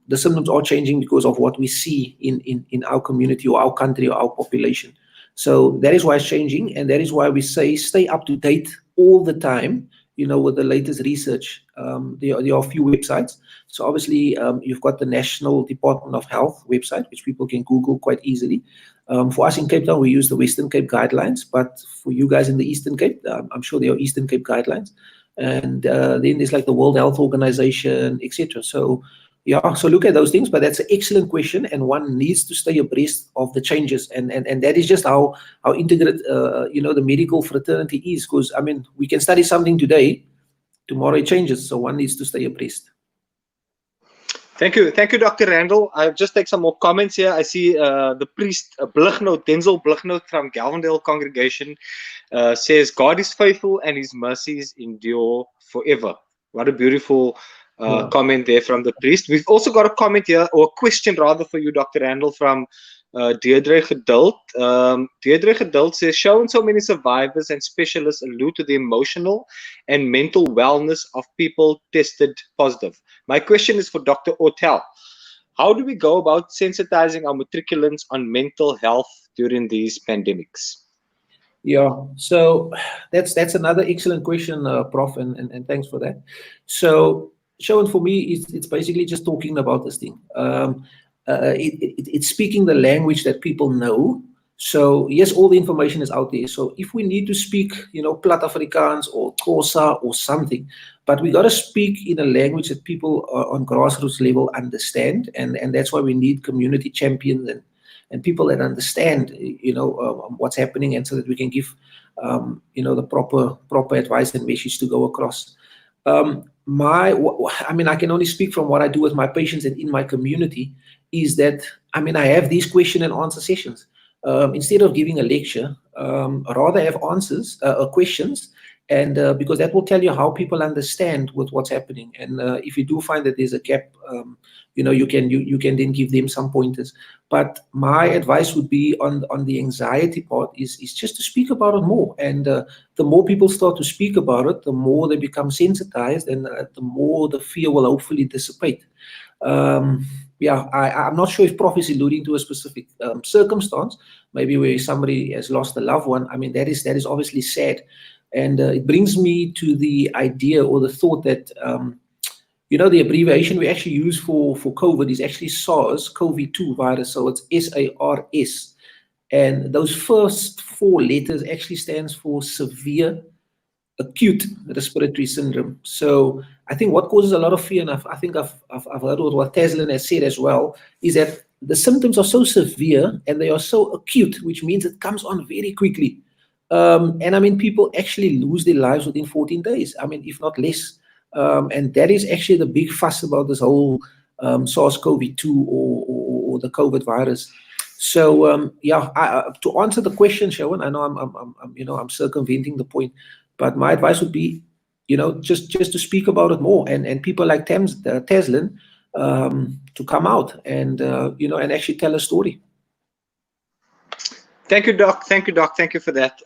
the symptoms are changing because of what we see in our community or our country or our population. So that is why it's changing, and that is why we say stay up to date all the time, with the latest research. There are a few websites. So obviously, you've got the National Department of Health website, which people can Google quite easily. For us in Cape Town, we use the Western Cape guidelines, but for you guys in the Eastern Cape, I'm sure there are Eastern Cape guidelines. And then there's like the World Health Organization, etc. So yeah, so look at those things, but that's an excellent question, and one needs to stay abreast of the changes, and that is just how integrated the medical fraternity is, because I mean we can study something today, tomorrow it changes, so one needs to stay abreast. Thank you, Dr. Randall. I'll just take some more comments here. I see the priest Denzel Blighnout from Galvandale congregation says, God is faithful and his mercies endure forever. What a beautiful comment there from the priest. We've also got a comment here, or a question rather, for you, Dr. Randall, from Deirdre Geduld. Deirdre Geduld says, shown so many survivors and specialists allude to the emotional and mental wellness of people tested positive. My question is for Dr. Ortel. How do we go about sensitizing our matriculants on mental health during these pandemics? Yeah, so that's another excellent question, Prof, and thanks for that. So Shaun, for me, it's basically just talking about this thing. It's speaking the language that people know. So yes, all the information is out there. So if we need to speak, Plat Afrikaans or Xhosa or something, but we got to speak in a language that people on grassroots level understand, and that's why we need community champions and people that understand, what's happening, and so that we can give, the proper advice and message to go across. I can only speak from what I do with my patients and in my community, is that, I have these question and answer sessions. instead of giving a lecture, rather have answers or questions, and because that will tell you how people understand with what's happening. And if you do find that there's a gap, you can then give them some pointers. But my advice would be on the anxiety part is just to speak about it more. And the more people start to speak about it, the more they become sensitized, and the more the fear will hopefully dissipate. Yeah, I'm not sure if Prof is alluding to a specific circumstance, maybe where somebody has lost a loved one. I mean, that is obviously sad. And it brings me to the idea or the thought that, the abbreviation we actually use for COVID is actually SARS-CoV-2 virus. So it's SARS. And those first 4 letters actually stands for severe acute respiratory syndrome. So I think what causes a lot of fear, and I think I've heard what Taslim has said as well, is that the symptoms are so severe and they are so acute, which means it comes on very quickly. And I mean, people actually lose their lives within 14 days. I mean, if not less. And that is actually the big fuss about this whole SARS-CoV-2 or the COVID virus. So to answer the question, Shawan, I know I'm circumventing the point, but my advice would be, just to speak about it more, and people like Taslim to come out and and actually tell a story. Thank you, Doc. Thank you, Doc. Thank you for that.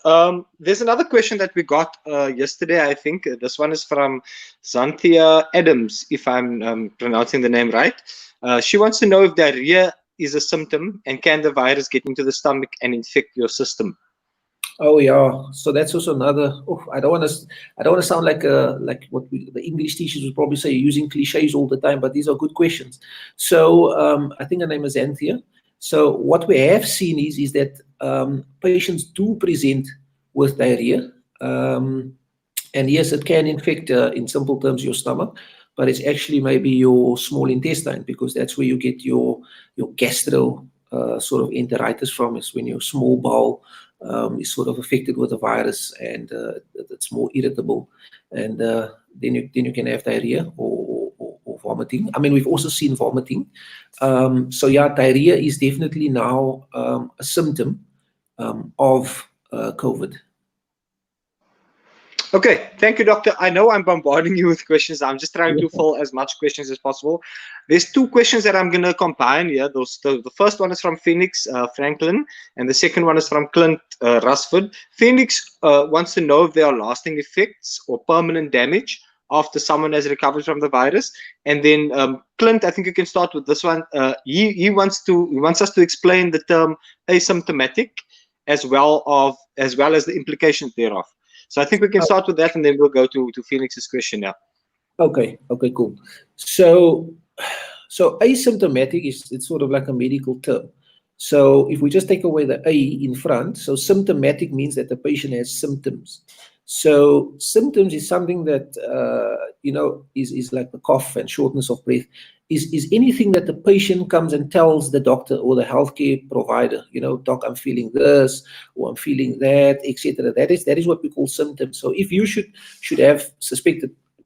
There's another question that we got yesterday, I think. This one is from Xanthia Adams, if I'm pronouncing the name right. She wants to know if diarrhea is a symptom, and can the virus get into the stomach and infect your system? Oh yeah, so that's also another. I don't want to sound like what the English teachers would probably say, using cliches all the time. But these are good questions. So I think her name is Anthea. So what we have seen is that patients do present with diarrhea, and yes, it can infect, in simple terms, your stomach, but it's actually maybe your small intestine, because that's where you get your gastro sort of enteritis from. Is when your small bowel is sort of affected with the virus, and it's more irritable, and then you can have diarrhea or vomiting. I mean, we've also seen vomiting. So yeah, diarrhea is definitely now a symptom of COVID. Okay, thank you, Doctor. I know I'm bombarding you with questions. I'm just trying to fill as much questions as possible. There's 2 questions that I'm going to combine here. The first one is from Phoenix Franklin, and the second one is from Clint Rusford. Phoenix wants to know if there are lasting effects or permanent damage after someone has recovered from the virus. And then Clint, I think you can start with this one. He wants us to explain the term asymptomatic as well as the implications thereof. So I think we can start with that, and then we'll go to Phoenix's question now. Okay, cool. So asymptomatic it's sort of like a medical term. So if we just take away the A in front, so symptomatic means that the patient has symptoms. So symptoms is something that is like the cough and shortness of breath. Is anything that the patient comes and tells the doctor or the healthcare provider, doc, I'm feeling this, or I'm feeling that, etc. That is what we call symptoms. So if you should have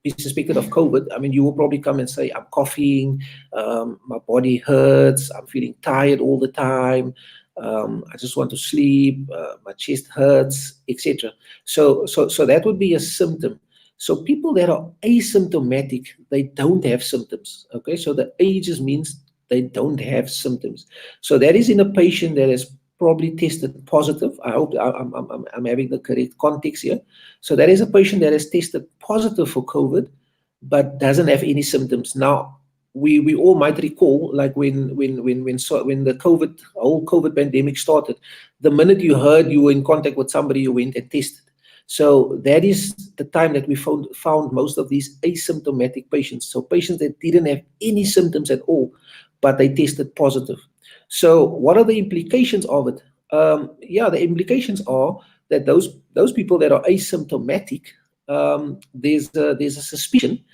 be suspected of COVID, I mean, you will probably come and say, I'm coughing, my body hurts, I'm feeling tired all the time, I just want to sleep, my chest hurts, etc. So that would be a symptom. So people that are asymptomatic, they don't have symptoms. Okay, so the A just means they don't have symptoms. So that is in a patient that has probably tested positive. I hope I'm having the correct context here. So that is a patient that has tested positive for COVID, but doesn't have any symptoms. Now, we all might recall, like when the whole COVID pandemic started, the minute you heard you were in contact with somebody, you went and tested. So that is the time that we found most of these asymptomatic patients. So patients that didn't have any symptoms at all, but they tested positive. So what are the implications of it? The implications are that those people that are asymptomatic, there's a suspicion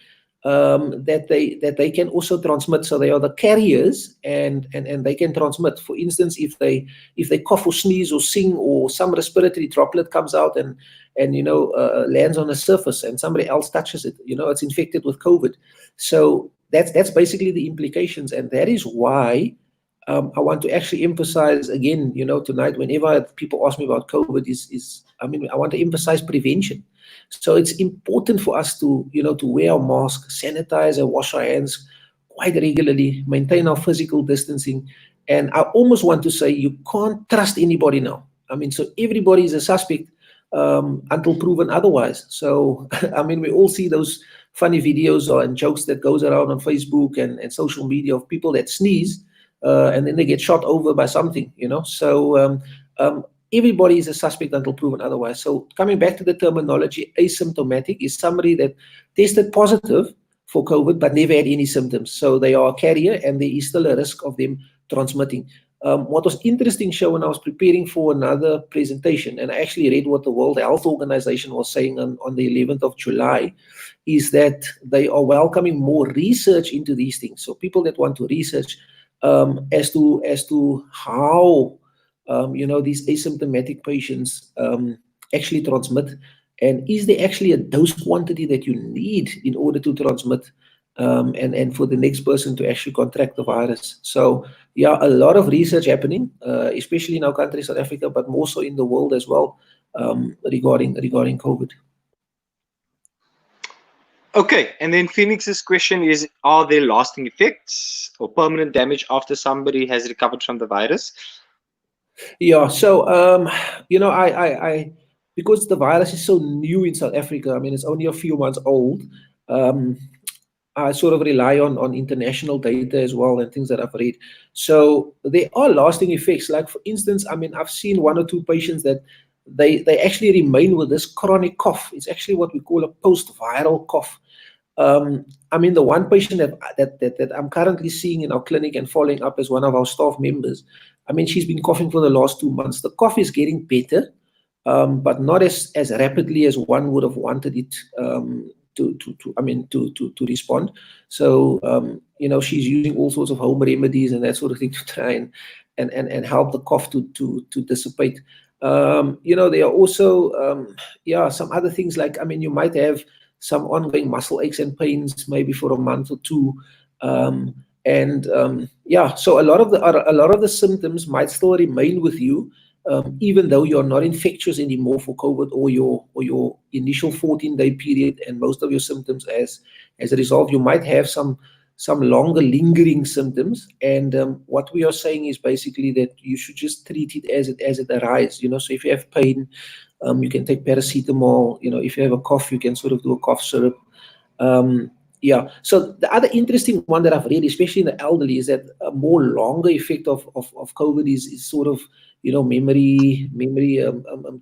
that they can also transmit. So they are the carriers, and they can transmit. For instance, if they cough or sneeze or sing, or some respiratory droplet comes out and lands on a surface, and somebody else touches it, it's infected with COVID. So that's basically the implications, and that is why I want to actually emphasize again, tonight, whenever people ask me about COVID, I want to emphasize prevention. So it's important for us to wear our mask, sanitize and wash our hands quite regularly, maintain our physical distancing. And I almost want to say you can't trust anybody now. So everybody is a suspect until proven otherwise. So, we all see those funny videos and jokes that goes around on Facebook and social media of people that sneeze and then they get shot over by something, So everybody is a suspect until proven otherwise. So coming back to the terminology, asymptomatic is somebody that tested positive for COVID but never had any symptoms. So they are a carrier and there is still a risk of them transmitting. What was interesting, Show, when I was preparing for another presentation, and I actually read what the World Health Organization was saying on the 11th of July, is that they are welcoming more research into these things. So people that want to research as to how these asymptomatic patients actually transmit, and is there actually a dose quantity that you need in order to transmit and for the next person to actually contract the virus. So yeah, a lot of research happening, especially in our country, South Africa, but more so in the world as well, regarding COVID. Okay, and then Phoenix's question is, are there lasting effects or permanent damage after somebody has recovered from the virus? Yeah, so I because the virus is so new in South Africa, it's only a few months old. I sort of rely on international data as well and things that I've read. So there are lasting effects. Like for instance, I've seen 1 or 2 patients that they actually remain with this chronic cough. It's actually what we call a post-viral cough. The one patient that I'm currently seeing in our clinic and following up as one of our staff members, she's been coughing for the last 2 months. The cough is getting better, but not as rapidly as one would have wanted it to respond. So she's using all sorts of home remedies and that sort of thing to try and help the cough to dissipate. There are also some other things like you might have some ongoing muscle aches and pains maybe for a month or 2. So a lot of the symptoms might still remain with you, even though you're not infectious anymore for COVID or your initial 14-day period, and most of your symptoms as a result, you might have some longer lingering symptoms. And what we are saying is basically that you should just treat it as it arises. So if you have pain, you can take paracetamol. If you have a cough, you can sort of do a cough syrup. So the other interesting one that I've read, especially in the elderly, is that a more longer effect of COVID is sort of memory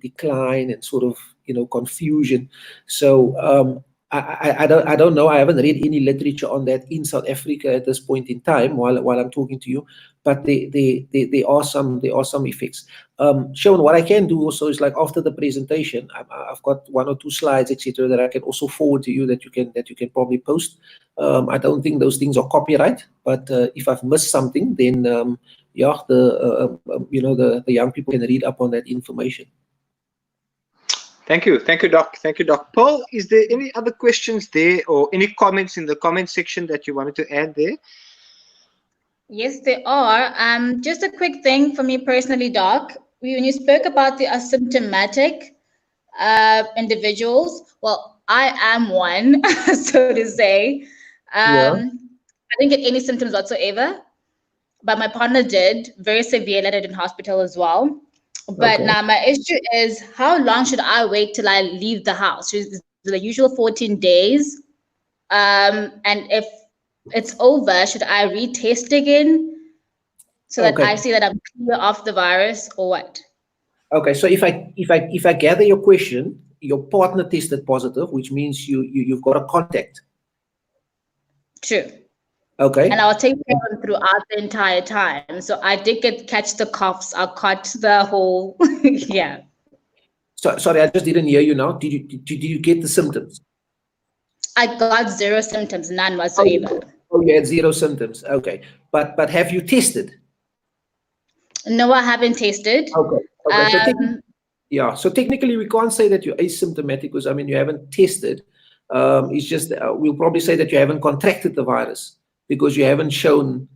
decline and sort of confusion. So I don't know. I haven't read any literature on that in South Africa at this point in time while I'm talking to you, but there are some effects. Sean, what I can do also is, like, after the presentation, I've got 1 or 2 slides, etc., that I can also forward to you that you can probably post. I don't think those things are copyright, but if I've missed something, then the young people can read up on that information. Thank you, Doc. Thank you, Doc. Paul, is there any other questions there or any comments in the comment section that you wanted to add there? Yes, there are. Just a quick thing for me personally, Doc. When you spoke about the asymptomatic individuals, well, I am one, so to say. I didn't get any symptoms whatsoever, but my partner did, very severe, landed in hospital as well. But now my issue is, how long should I wait till I leave the house? Is the usual 14 days? And if it's over, should I retest again so that I see that I'm clear of the virus, or what? Okay, so if I gather your question, your partner tested positive, which means you've got a contact. True. Okay. And I was taking care of him throughout the entire time. So I did catch the coughs. I caught the whole, yeah. So, sorry, I just didn't hear you now. Did you get the symptoms? I got 0 symptoms, none whatsoever. Oh, you had 0 symptoms. Okay. But have you tested? No, I haven't tested. Okay. So technically we can't say that you're asymptomatic because, you haven't tested. It's just we'll probably say that you haven't contracted the virus because you haven't shown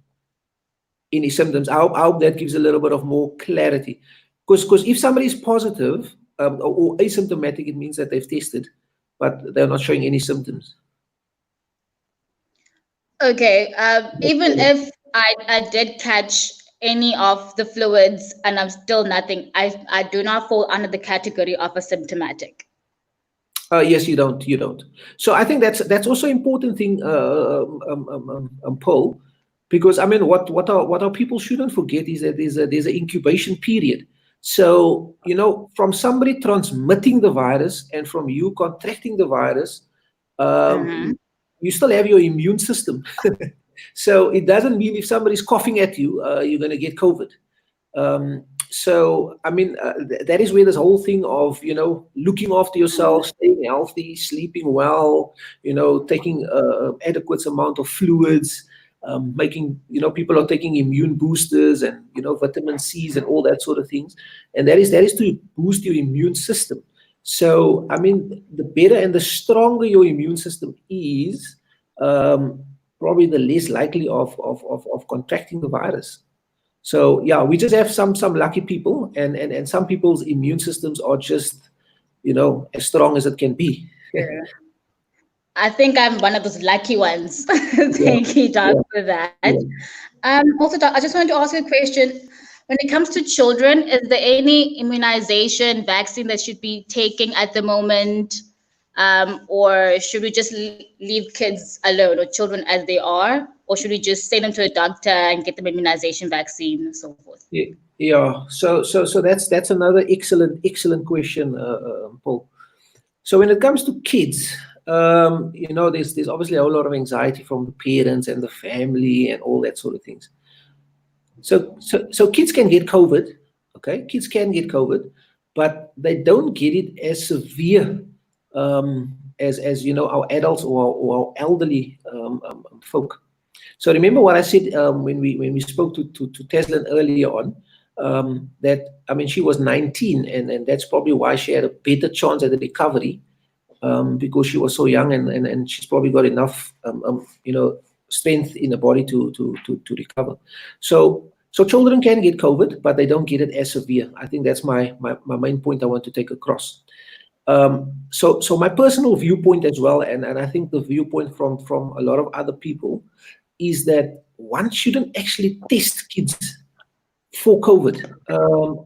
any symptoms. I hope that gives a little bit of more clarity. Because if somebody is positive or asymptomatic, it means that they've tested, but they're not showing any symptoms. Okay. Even if I did catch any of the fluids and I'm still nothing, I do not fall under the category of asymptomatic. Yes, you don't. You don't. So I think that's also an important thing, Paul, because I mean, what our people shouldn't forget is that there's an incubation period. So from somebody transmitting the virus and from you contracting the virus, you still have your immune system. So it doesn't mean if somebody's coughing at you, you're going to get COVID. So I mean, that is where this whole thing of looking after yourself, staying healthy, sleeping well, taking adequate amount of fluids, making people are taking immune boosters and vitamin C's and all that sort of things, and that is to boost your immune system. So I mean, the better and the stronger your immune system is, probably the less likely of contracting the virus. So yeah, we just have some lucky people, and some people's immune systems are just as strong as it can be. I think I'm one of those lucky ones. Thank you, Doc, for that. Also, Doc, I just wanted to ask you a question. When it comes to children, is there any immunization vaccine that should be taking at the moment? Or should we just leave kids alone or children as they are? Or should we just send them to a doctor and get them immunization vaccine and so forth? Yeah. So that's another excellent question, Paul. So when it comes to kids, there's obviously a whole lot of anxiety from the parents and the family and all that sort of things. So kids can get COVID, okay? Kids can get COVID, but they don't get it as severe as our adults or our elderly folk. So remember what I said when we spoke to Teslin earlier on, that I mean she was 19 and that's probably why she had a better chance at the recovery, because she was so young and she's probably got enough strength in the body to recover. So children can get COVID, but they don't get it as severe. I think that's my main point I want to take across. So my personal viewpoint as well, and I think the viewpoint from a lot of other people, is that one shouldn't actually test kids for COVID.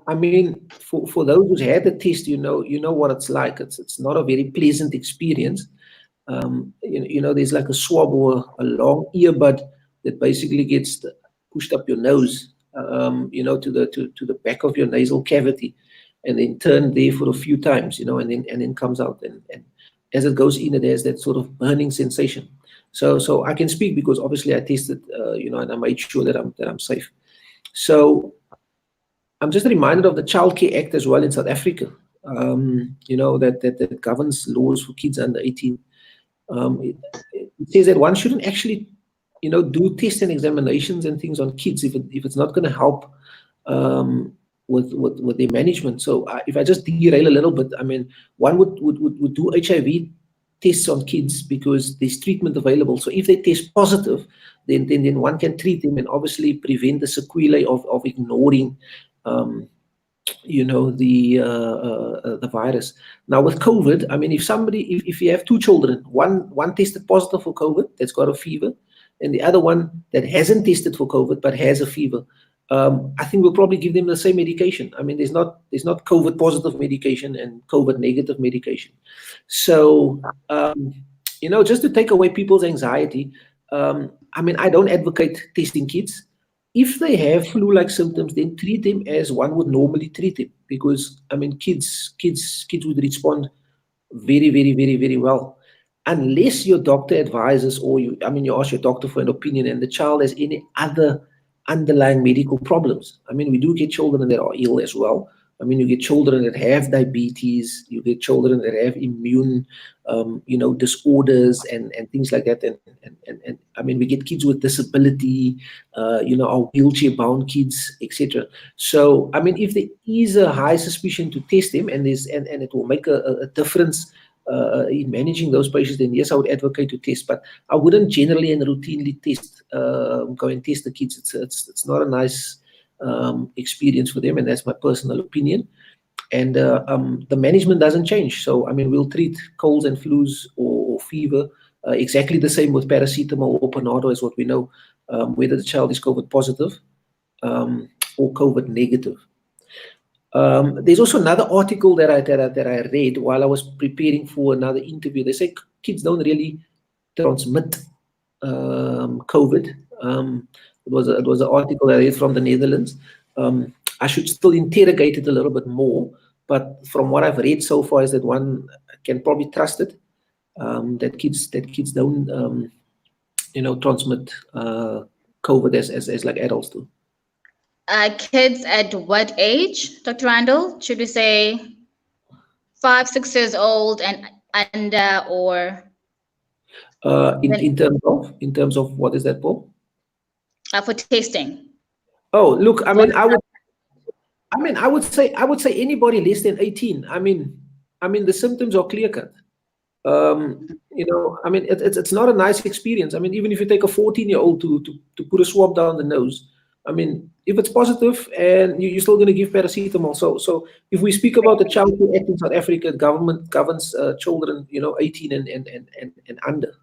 I mean, for those who had the test, you know what it's like. It's not a very pleasant experience. There's like a swab or a long earbud that basically gets pushed up your nose, to the back of your nasal cavity, and then turned there for a few times, and then comes out, and as it goes in, it has that sort of burning sensation. So I can speak because obviously I tested, and I made sure that I'm safe. So I'm just reminded of the Child Care Act as well in South Africa, that governs laws for kids under 18. It says that one shouldn't actually, do tests and examinations and things on kids if it's not going to help with their management. So if I just derail a little bit, I mean, one would do HIV tests on kids because there's treatment available. So if they test positive, then one can treat them and obviously prevent the sequelae of ignoring, the virus. Now with COVID, I mean, if you have two children, one tested positive for COVID that's got a fever, and the other one that hasn't tested for COVID but has a fever, I think we'll probably give them the same medication. I mean, there's not COVID positive medication and COVID negative medication. So, just to take away people's anxiety, I mean, I don't advocate testing kids. If they have flu-like symptoms, then treat them as one would normally treat them, because I mean, kids would respond very, very, very, very well, unless your doctor advises, or you ask your doctor for an opinion, and the child has any other underlying medical problems. I mean, we do get children that are ill as well. I mean, you get children that have diabetes, you get children that have immune, disorders and things like that. And I mean, we get kids with disability, our wheelchair-bound kids, etc. So, I mean, if there is a high suspicion to test them, and it will make a difference in managing those patients, then yes, I would advocate to test, but I wouldn't generally and routinely test, go and test the kids. It's not a nice experience for them, and that's my personal opinion. And the management doesn't change. So, I mean, we'll treat colds and flus or fever exactly the same with paracetamol or Panado as what we know, whether the child is COVID positive or COVID negative. There's also another article that I read while I was preparing for another interview. They say kids don't really transmit COVID. It was an article I read from the Netherlands. I should still interrogate it a little bit more, but from what I've read so far is that one can probably trust it. That kids don't transmit COVID as like adults do. Kids at what age, Dr. Randall? Should we say 5, 6 years old and under, or in terms of what is that, Paul? for testing? Oh, look, I mean, I would say anybody less than 18. I mean, the symptoms are clear cut. I mean, it's not a nice experience. I mean, even if you take a 14-year-old to put a swab down the nose, I mean, if it's positive and you're still going to give paracetamol. So if we speak about the Child Care Act in South Africa, government governs children, 18 and under.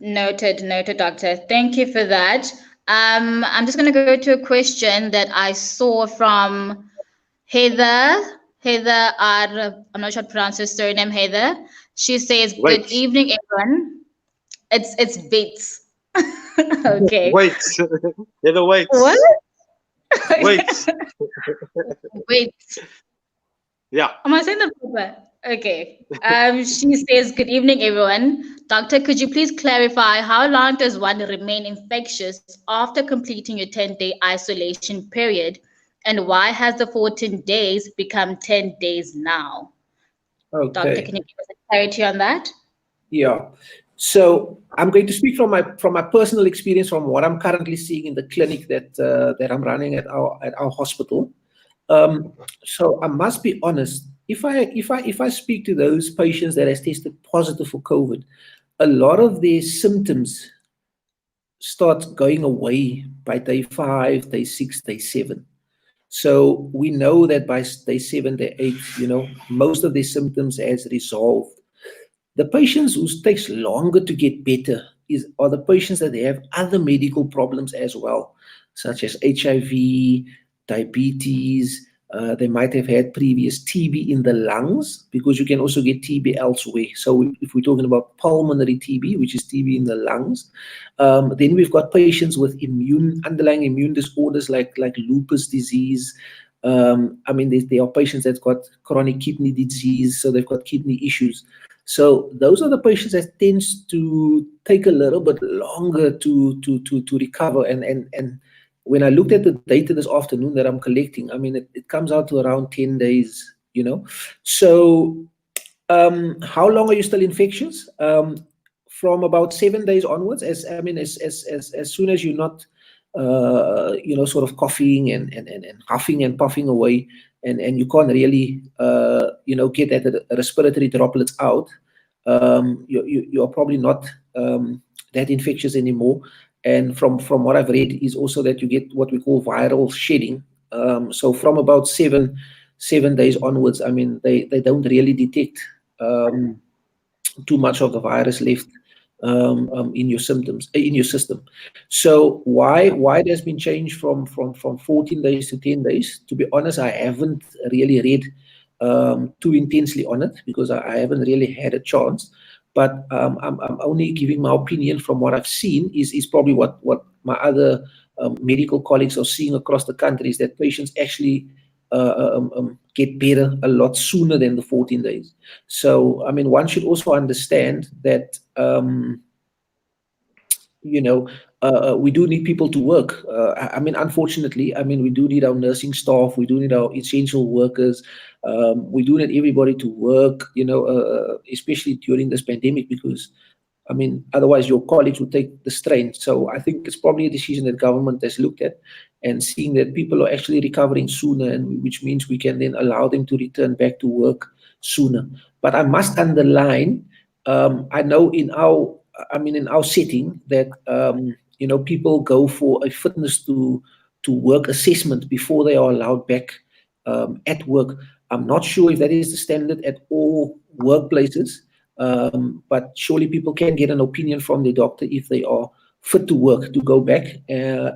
Noted, doctor. Thank you for that. I'm just going to go to a question that I saw from Heather. Heather, I'm not sure how to pronounce her surname, Heather. She says, Wait. good evening, everyone. It's Bates. Okay. Wait. Heather, wait. What? Wait. Wait. Yeah. Am I saying that proper? Okay. She says, good evening, everyone. Doctor, could you please clarify how long does one remain infectious after completing your 10-day isolation period? And why has the 14 days become 10 days now? Okay. Doctor, can you give us clarity on that? Yeah. So I'm going to speak from my personal experience, from what I'm currently seeing in the clinic that I'm running at our hospital. So I must be honest. If I speak to those patients that has tested positive for COVID, a lot of their symptoms start going away by day 5, day 6, day 7. So we know that by day 7, day 8, most of their symptoms has resolved. The patients who takes longer to get better are the patients that they have other medical problems as well, such as HIV, diabetes. They might have had previous TB in the lungs, because you can also get TB elsewhere. So if we're talking about pulmonary TB, which is TB in the lungs, then we've got patients with underlying immune disorders like lupus disease. I mean, there are patients that's got chronic kidney disease, so they've got kidney issues. So those are the patients that tends to take a little bit longer to recover. And when I looked at the data this afternoon that I'm collecting, I mean, it comes out to around 10 days, So how long are you still infectious? From about 7 days onwards, as soon as you're not, sort of coughing and huffing and puffing away, and you can't really, get that respiratory droplets out, you're probably not that infectious anymore. And from what I've read is also that you get what we call viral shedding. So from about 7 days onwards, I mean, they don't really detect too much of the virus left in your symptoms, in your system. So why there's been changed from 14 days to 10 days? To be honest, I haven't really read too intensely on it, because I haven't really had a chance. But I'm only giving my opinion from what I've seen is probably what my other medical colleagues are seeing across the country, is that patients actually get better a lot sooner than the 14 days. So, I mean, one should also understand that, we do need people to work. I mean, unfortunately, we do need our nursing staff. We do need our essential workers. We do need everybody to work, especially during this pandemic, because, I mean, otherwise your colleagues will take the strain. So I think it's probably a decision that government has looked at, and seeing that people are actually recovering sooner, and which means we can then allow them to return back to work sooner. But I must underline, I know in our setting that people go for a fitness to work assessment before they are allowed back at work. I'm not sure if that is the standard at all workplaces, but surely people can get an opinion from their doctor if they are fit to work to go back,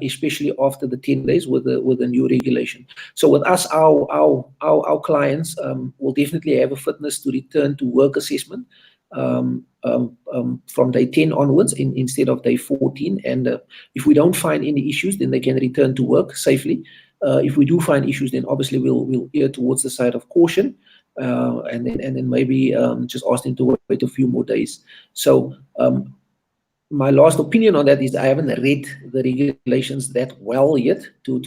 especially after the 10 days with the new regulation. So with us, our clients will definitely have a fitness to return to work assessment from day 10 onwards instead of day 14. And if we don't find any issues, then they can return to work safely. If we do find issues, then obviously we'll err towards the side of caution, and then maybe just ask them to wait a few more days. So my last opinion on that is I haven't read the regulations that well yet to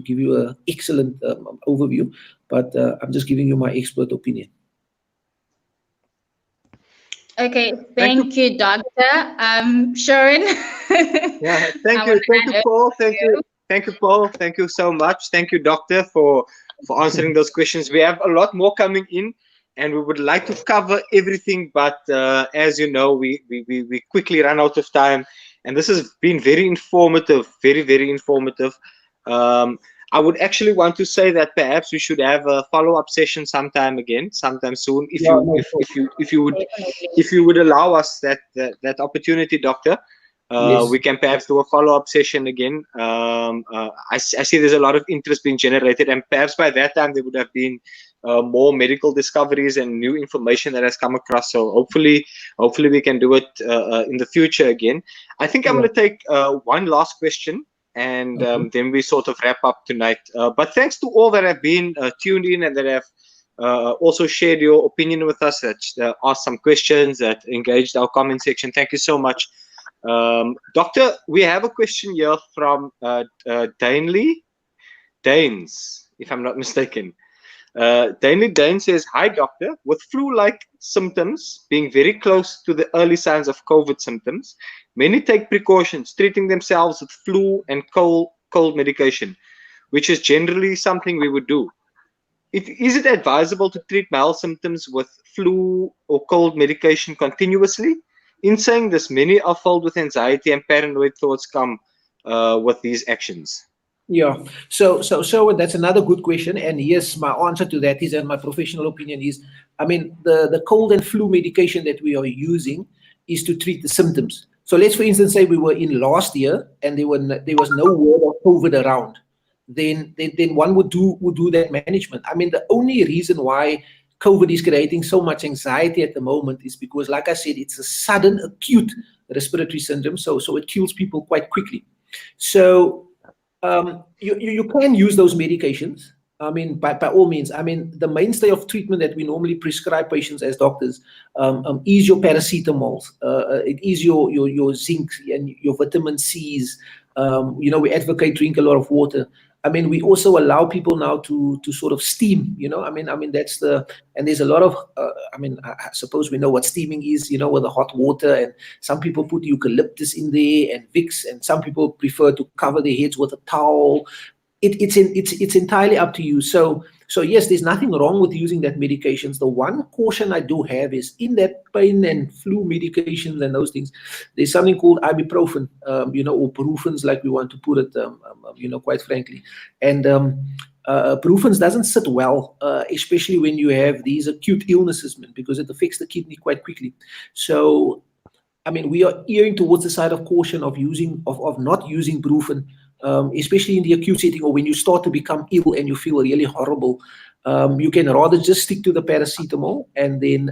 give you an excellent overview, but I'm just giving you my expert opinion. Okay, thank you, Doctor. Sharon. Yeah, thank you, Paul. Thank you, Paul. Thank you so much. Thank you, Doctor, for answering those questions. We have a lot more coming in, and we would like to cover everything, but as you know, we quickly run out of time, and this has been very informative, very informative. I would actually want to say that perhaps we should have a follow-up session sometime soon, if you would allow us that opportunity, Doctor. Yes. We can perhaps do a follow-up session again. I see there's a lot of interest being generated, and perhaps by that time there would have been more medical discoveries and new information that has come across. So hopefully we can do it in the future again. I think I'm going to take one last question, and then we sort of wrap up tonight. But thanks to all that have been tuned in and that have also shared your opinion with us, that asked some questions, that engaged our comment section. Thank you so much. Doctor, we have a question here from Danes, if I'm not mistaken. Dane says, "Hi, doctor. With flu-like symptoms being very close to the early signs of COVID symptoms, many take precautions, treating themselves with flu and cold medication, which is generally something we would do. Is it advisable to treat mild symptoms with flu or cold medication continuously? In saying this, many are filled with anxiety and paranoid thoughts come with these actions." Yeah, so that's another good question, and yes, my answer to that is, and my professional opinion is, I mean, the cold and flu medication that we are using is to treat the symptoms. So let's, for instance, say we were in last year and there was no word of COVID around, then one would do that management. I mean, the only reason why COVID is creating so much anxiety at the moment is because, like I said, it's a sudden acute respiratory syndrome, so it kills people quite quickly. So you can use those medications. I mean, by all means. I mean, the mainstay of treatment that we normally prescribe patients as doctors is your paracetamols. It is your zinc and your vitamin C's. We advocate drink a lot of water. I mean, we also allow people now to sort of steam. I mean that's and there's a lot of. I suppose we know what steaming is. With the hot water, and some people put eucalyptus in there and Vicks, and some people prefer to cover their heads with a towel. It's entirely up to you. So yes, there's nothing wrong with using that medications. The one caution I do have is in that pain and flu medications and those things, there's something called ibuprofen, or brufens, like we want to put it, quite frankly. And brufens doesn't sit well, especially when you have these acute illnesses, because it affects the kidney quite quickly. So, I mean, we are erring towards the side of caution of not using brufen, especially in the acute setting, or when you start to become ill and you feel really horrible. You can rather just stick to the paracetamol, and then,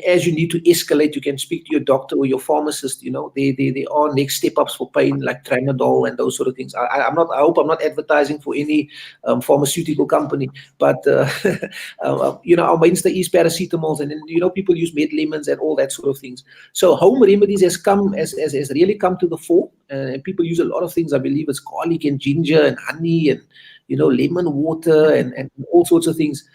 as you need to escalate, you can speak to your doctor or your pharmacist. They are next step ups for pain, like Tramadol and those sort of things. I hope I'm not advertising for any pharmaceutical company, but our mainstay is paracetamols, and then people use med lemons and all that sort of things. So home remedies has really come to the fore, and people use a lot of things. I believe it's garlic and ginger and honey and lemon water and all sorts of things.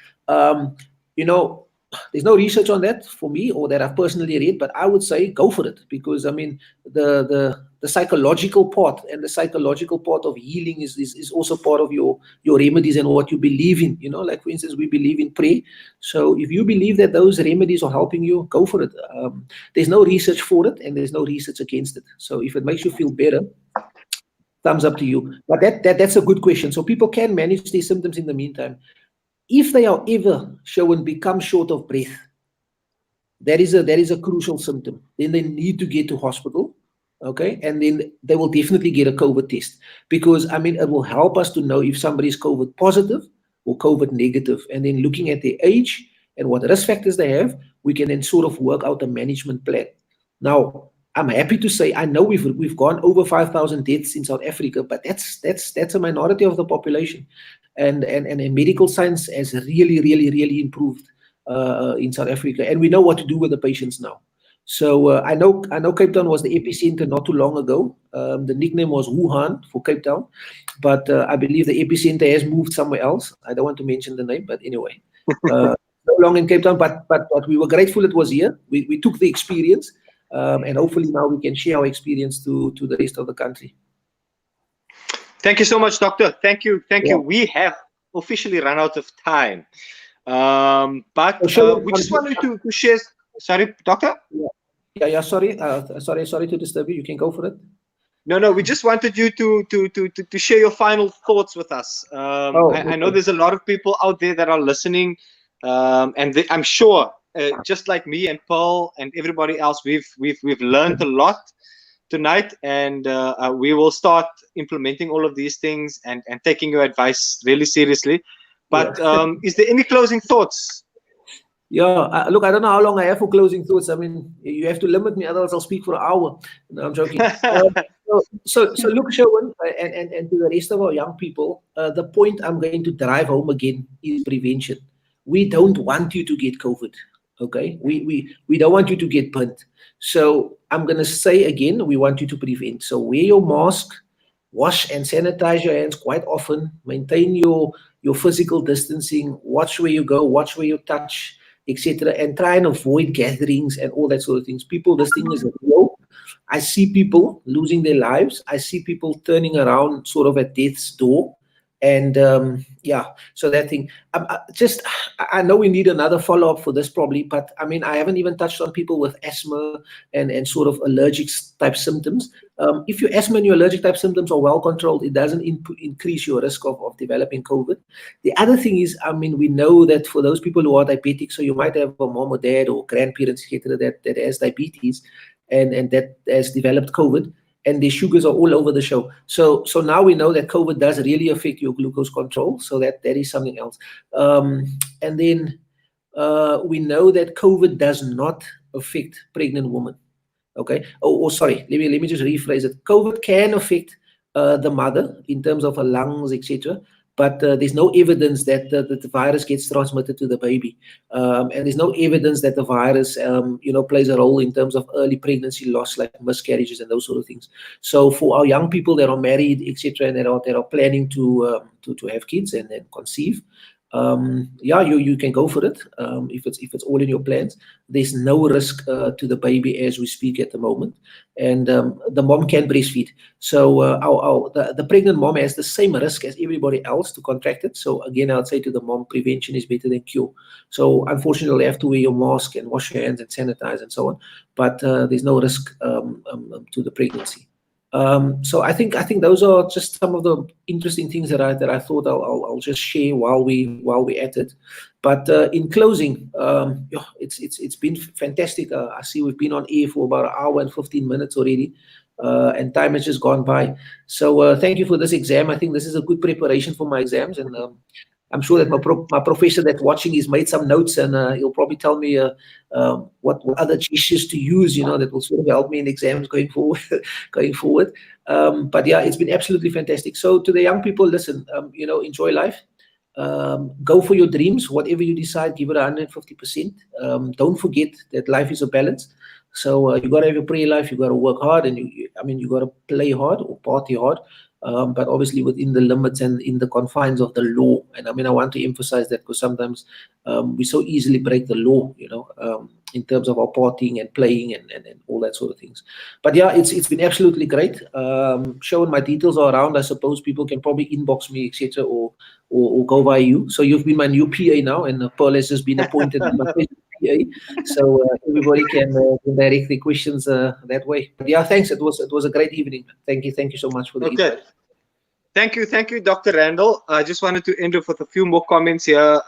there's no research on that for me or that I've personally read, but I would say go for it, because I mean the psychological part and the psychological part of healing is also part of your remedies and what you believe in. You know, like for instance, we believe in prayer. So if you believe that those remedies are helping you, go for it. There's no research for it and there's no research against it. So if it makes you feel better, thumbs up to you. But that's a good question. So people can manage their symptoms in the meantime. If they are ever shown become short of breath, that is a crucial symptom. Then they need to get to hospital, okay? And then they will definitely get a COVID test, because I mean it will help us to know if somebody is COVID positive or COVID negative. And then looking at their age and what risk factors they have, we can then sort of work out a management plan. Now, I'm happy to say I know we've gone over 5,000 deaths in South Africa, but that's a minority of the population, and medical science has really improved in South Africa, and we know what to do with the patients now. So I know Cape Town was the epicenter not too long ago. The nickname was Wuhan for Cape Town, but I believe the epicenter has moved somewhere else. I don't want to mention the name, but anyway, no long in Cape Town. But we were grateful it was here. We took the experience. And hopefully now we can share our experience to the rest of the country. Thank you so much, Doctor. Thank you. We have officially run out of time. But we just wanted to share. Sorry, Doctor? Yeah. Sorry to disturb you. You can go for it. No. We just wanted you to share your final thoughts with us. I know there's a lot of people out there that are listening, and I'm sure. Just like me and Paul and everybody else, we've learned a lot tonight, and we will start implementing all of these things and taking your advice really seriously. But is there any closing thoughts? Yeah, look, I don't know how long I have for closing thoughts. I mean, you have to limit me, otherwise I'll speak for an hour. No, I'm joking. So look, Sherwin, and to the rest of our young people, the point I'm going to drive home again is prevention. We don't want you to get COVID. Okay, we don't want you to get burnt. So I'm going to say again, we want you to prevent. So wear your mask, wash and sanitize your hands quite often, maintain your physical distancing, watch where you go, watch where you touch, etc., and try and avoid gatherings and all that sort of things. People, this thing is real. I see people losing their lives. I see people turning around sort of at death's door. And so that thing, I know we need another follow-up for this probably, but I mean, I haven't even touched on people with asthma and sort of allergic type symptoms. If your asthma and your allergic type symptoms are well controlled, it doesn't increase your risk of developing COVID. The other thing is, I mean, we know that for those people who are diabetic, so you might have a mom or dad or grandparents, etc., that has diabetes and that has developed COVID, and the sugars are all over the show. So now we know that COVID does really affect your glucose control. So that is something else. And then we know that COVID does not affect pregnant women. Okay. Sorry. Let me just rephrase it. COVID can affect the mother in terms of her lungs, etc. But there's no evidence that the virus gets transmitted to the baby, and there's no evidence that the virus, plays a role in terms of early pregnancy loss, like miscarriages and those sort of things. So for our young people that are married, etc., and that are planning to have kids and conceive, you can go for it if it's all in your plans. There's no risk to the baby as we speak at the moment, and the mom can breastfeed. So the pregnant mom has the same risk as everybody else to contract it. So again, I would say to the mom, prevention is better than cure. So unfortunately, you have to wear your mask and wash your hands and sanitize and so on, but there's no risk to the pregnancy. So I think those are just some of the interesting things that I thought I'll just share while we're at it. But in closing, it's been fantastic. I see we've been on air for about an hour and 15 minutes already, and time has just gone by. So thank you for this exam. I think this is a good preparation for my exams, and I'm sure that my professor that's watching has made some notes, and he'll probably tell me what other gestures to use, that will sort of help me in exams going forward. But yeah, it's been absolutely fantastic. So to the young people, listen, enjoy life. Go for your dreams. Whatever you decide, give it 150%. Don't forget that life is a balance. So you got to have your prayer life. You got to work hard, and you got to play hard or party hard. but obviously within the limits and in the confines of the law. And I mean, I want to emphasize that because sometimes we so easily break the law, in terms of our partying and playing and all that sort of things. But yeah, it's been absolutely great. Showing my details are around. I suppose people can probably inbox me, etc., or go via you. So you've been my new PA now, and Pearl has just been appointed my PA. So everybody can direct their questions that way. But yeah, thanks. It was a great evening. Thank you so much for the invite. Thank you, Dr. Randall. I just wanted to end with a few more comments here.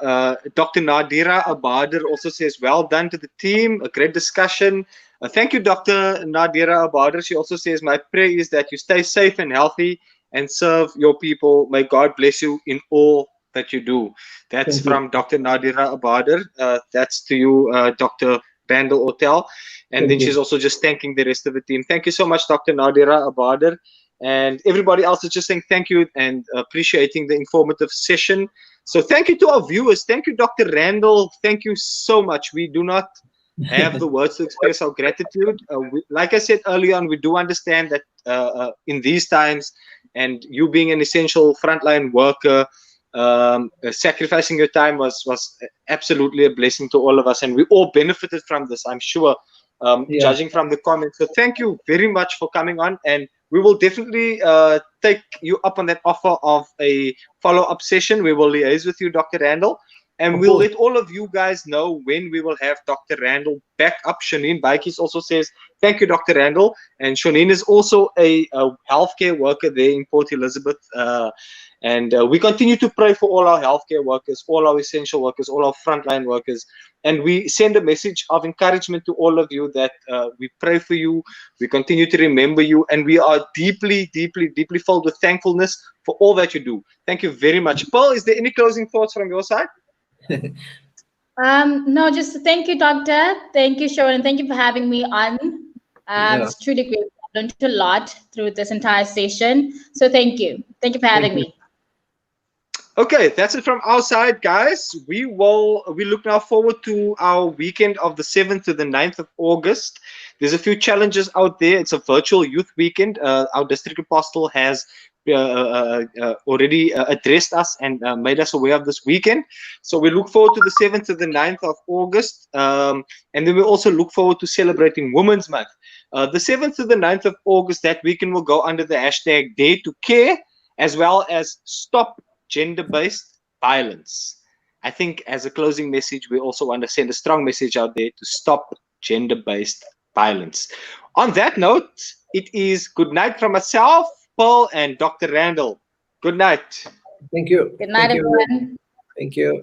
Dr. Nadira Abader also says, well done to the team, a great discussion. Thank you, Dr. Nadira Abader. She also says, my prayer is that you stay safe and healthy and serve your people. May God bless you in all that you do. That's from Dr. Nadira Abader. That's to you, Dr. Randall Otel. And then she's also just thanking the rest of the team. Thank you so much, Dr. Nadira Abader. And everybody else is just saying thank you and appreciating the informative session. So thank you to our viewers. Thank you, Dr. Randall. Thank you so much. We do not have the words to express our gratitude. Like I said earlier on, we do understand that in these times, and you being an essential frontline worker, sacrificing your time was absolutely a blessing to all of us, and we all benefited from this, I'm sure, judging from the comments. So thank you very much for coming on, and we will definitely take you up on that offer of a follow-up session. We will liaise with you, Dr. Randall, and we'll let all of you guys know when we will have Dr. Randall back up. Shanine Baikis also says, thank you, Dr. Randall. And Shanine is also a healthcare worker there in Port Elizabeth. And we continue to pray for all our healthcare workers, all our essential workers, all our frontline workers. And we send a message of encouragement to all of you that we pray for you, we continue to remember you, and we are deeply, deeply, deeply filled with thankfulness for all that you do. Thank you very much. Pearl, is there any closing thoughts from your side? No, just thank you, Doctor. Thank you, Sharon, and thank you for having me on. It's truly great. I've learned a lot through this entire session. So thank you. Thank you for having me. Okay, that's it from our side, guys. We look now forward to our weekend of the 7th to the 9th of August. There's a few challenges out there. It's a virtual youth weekend. Our district apostle has already addressed us and made us aware of this weekend. So we look forward to the 7th to the 9th of August. And then we also look forward to celebrating Women's Month. The 7th to the 9th of August, that weekend will go under the hashtag Dare to Care, as well as Stop Gender-Based Violence. I think as a closing message, we also want to send a strong message out there to stop gender-based violence. On that note, it is good night from myself, Paul, and Dr. Randall. Good night. Thank you. Good night, everyone. Thank you.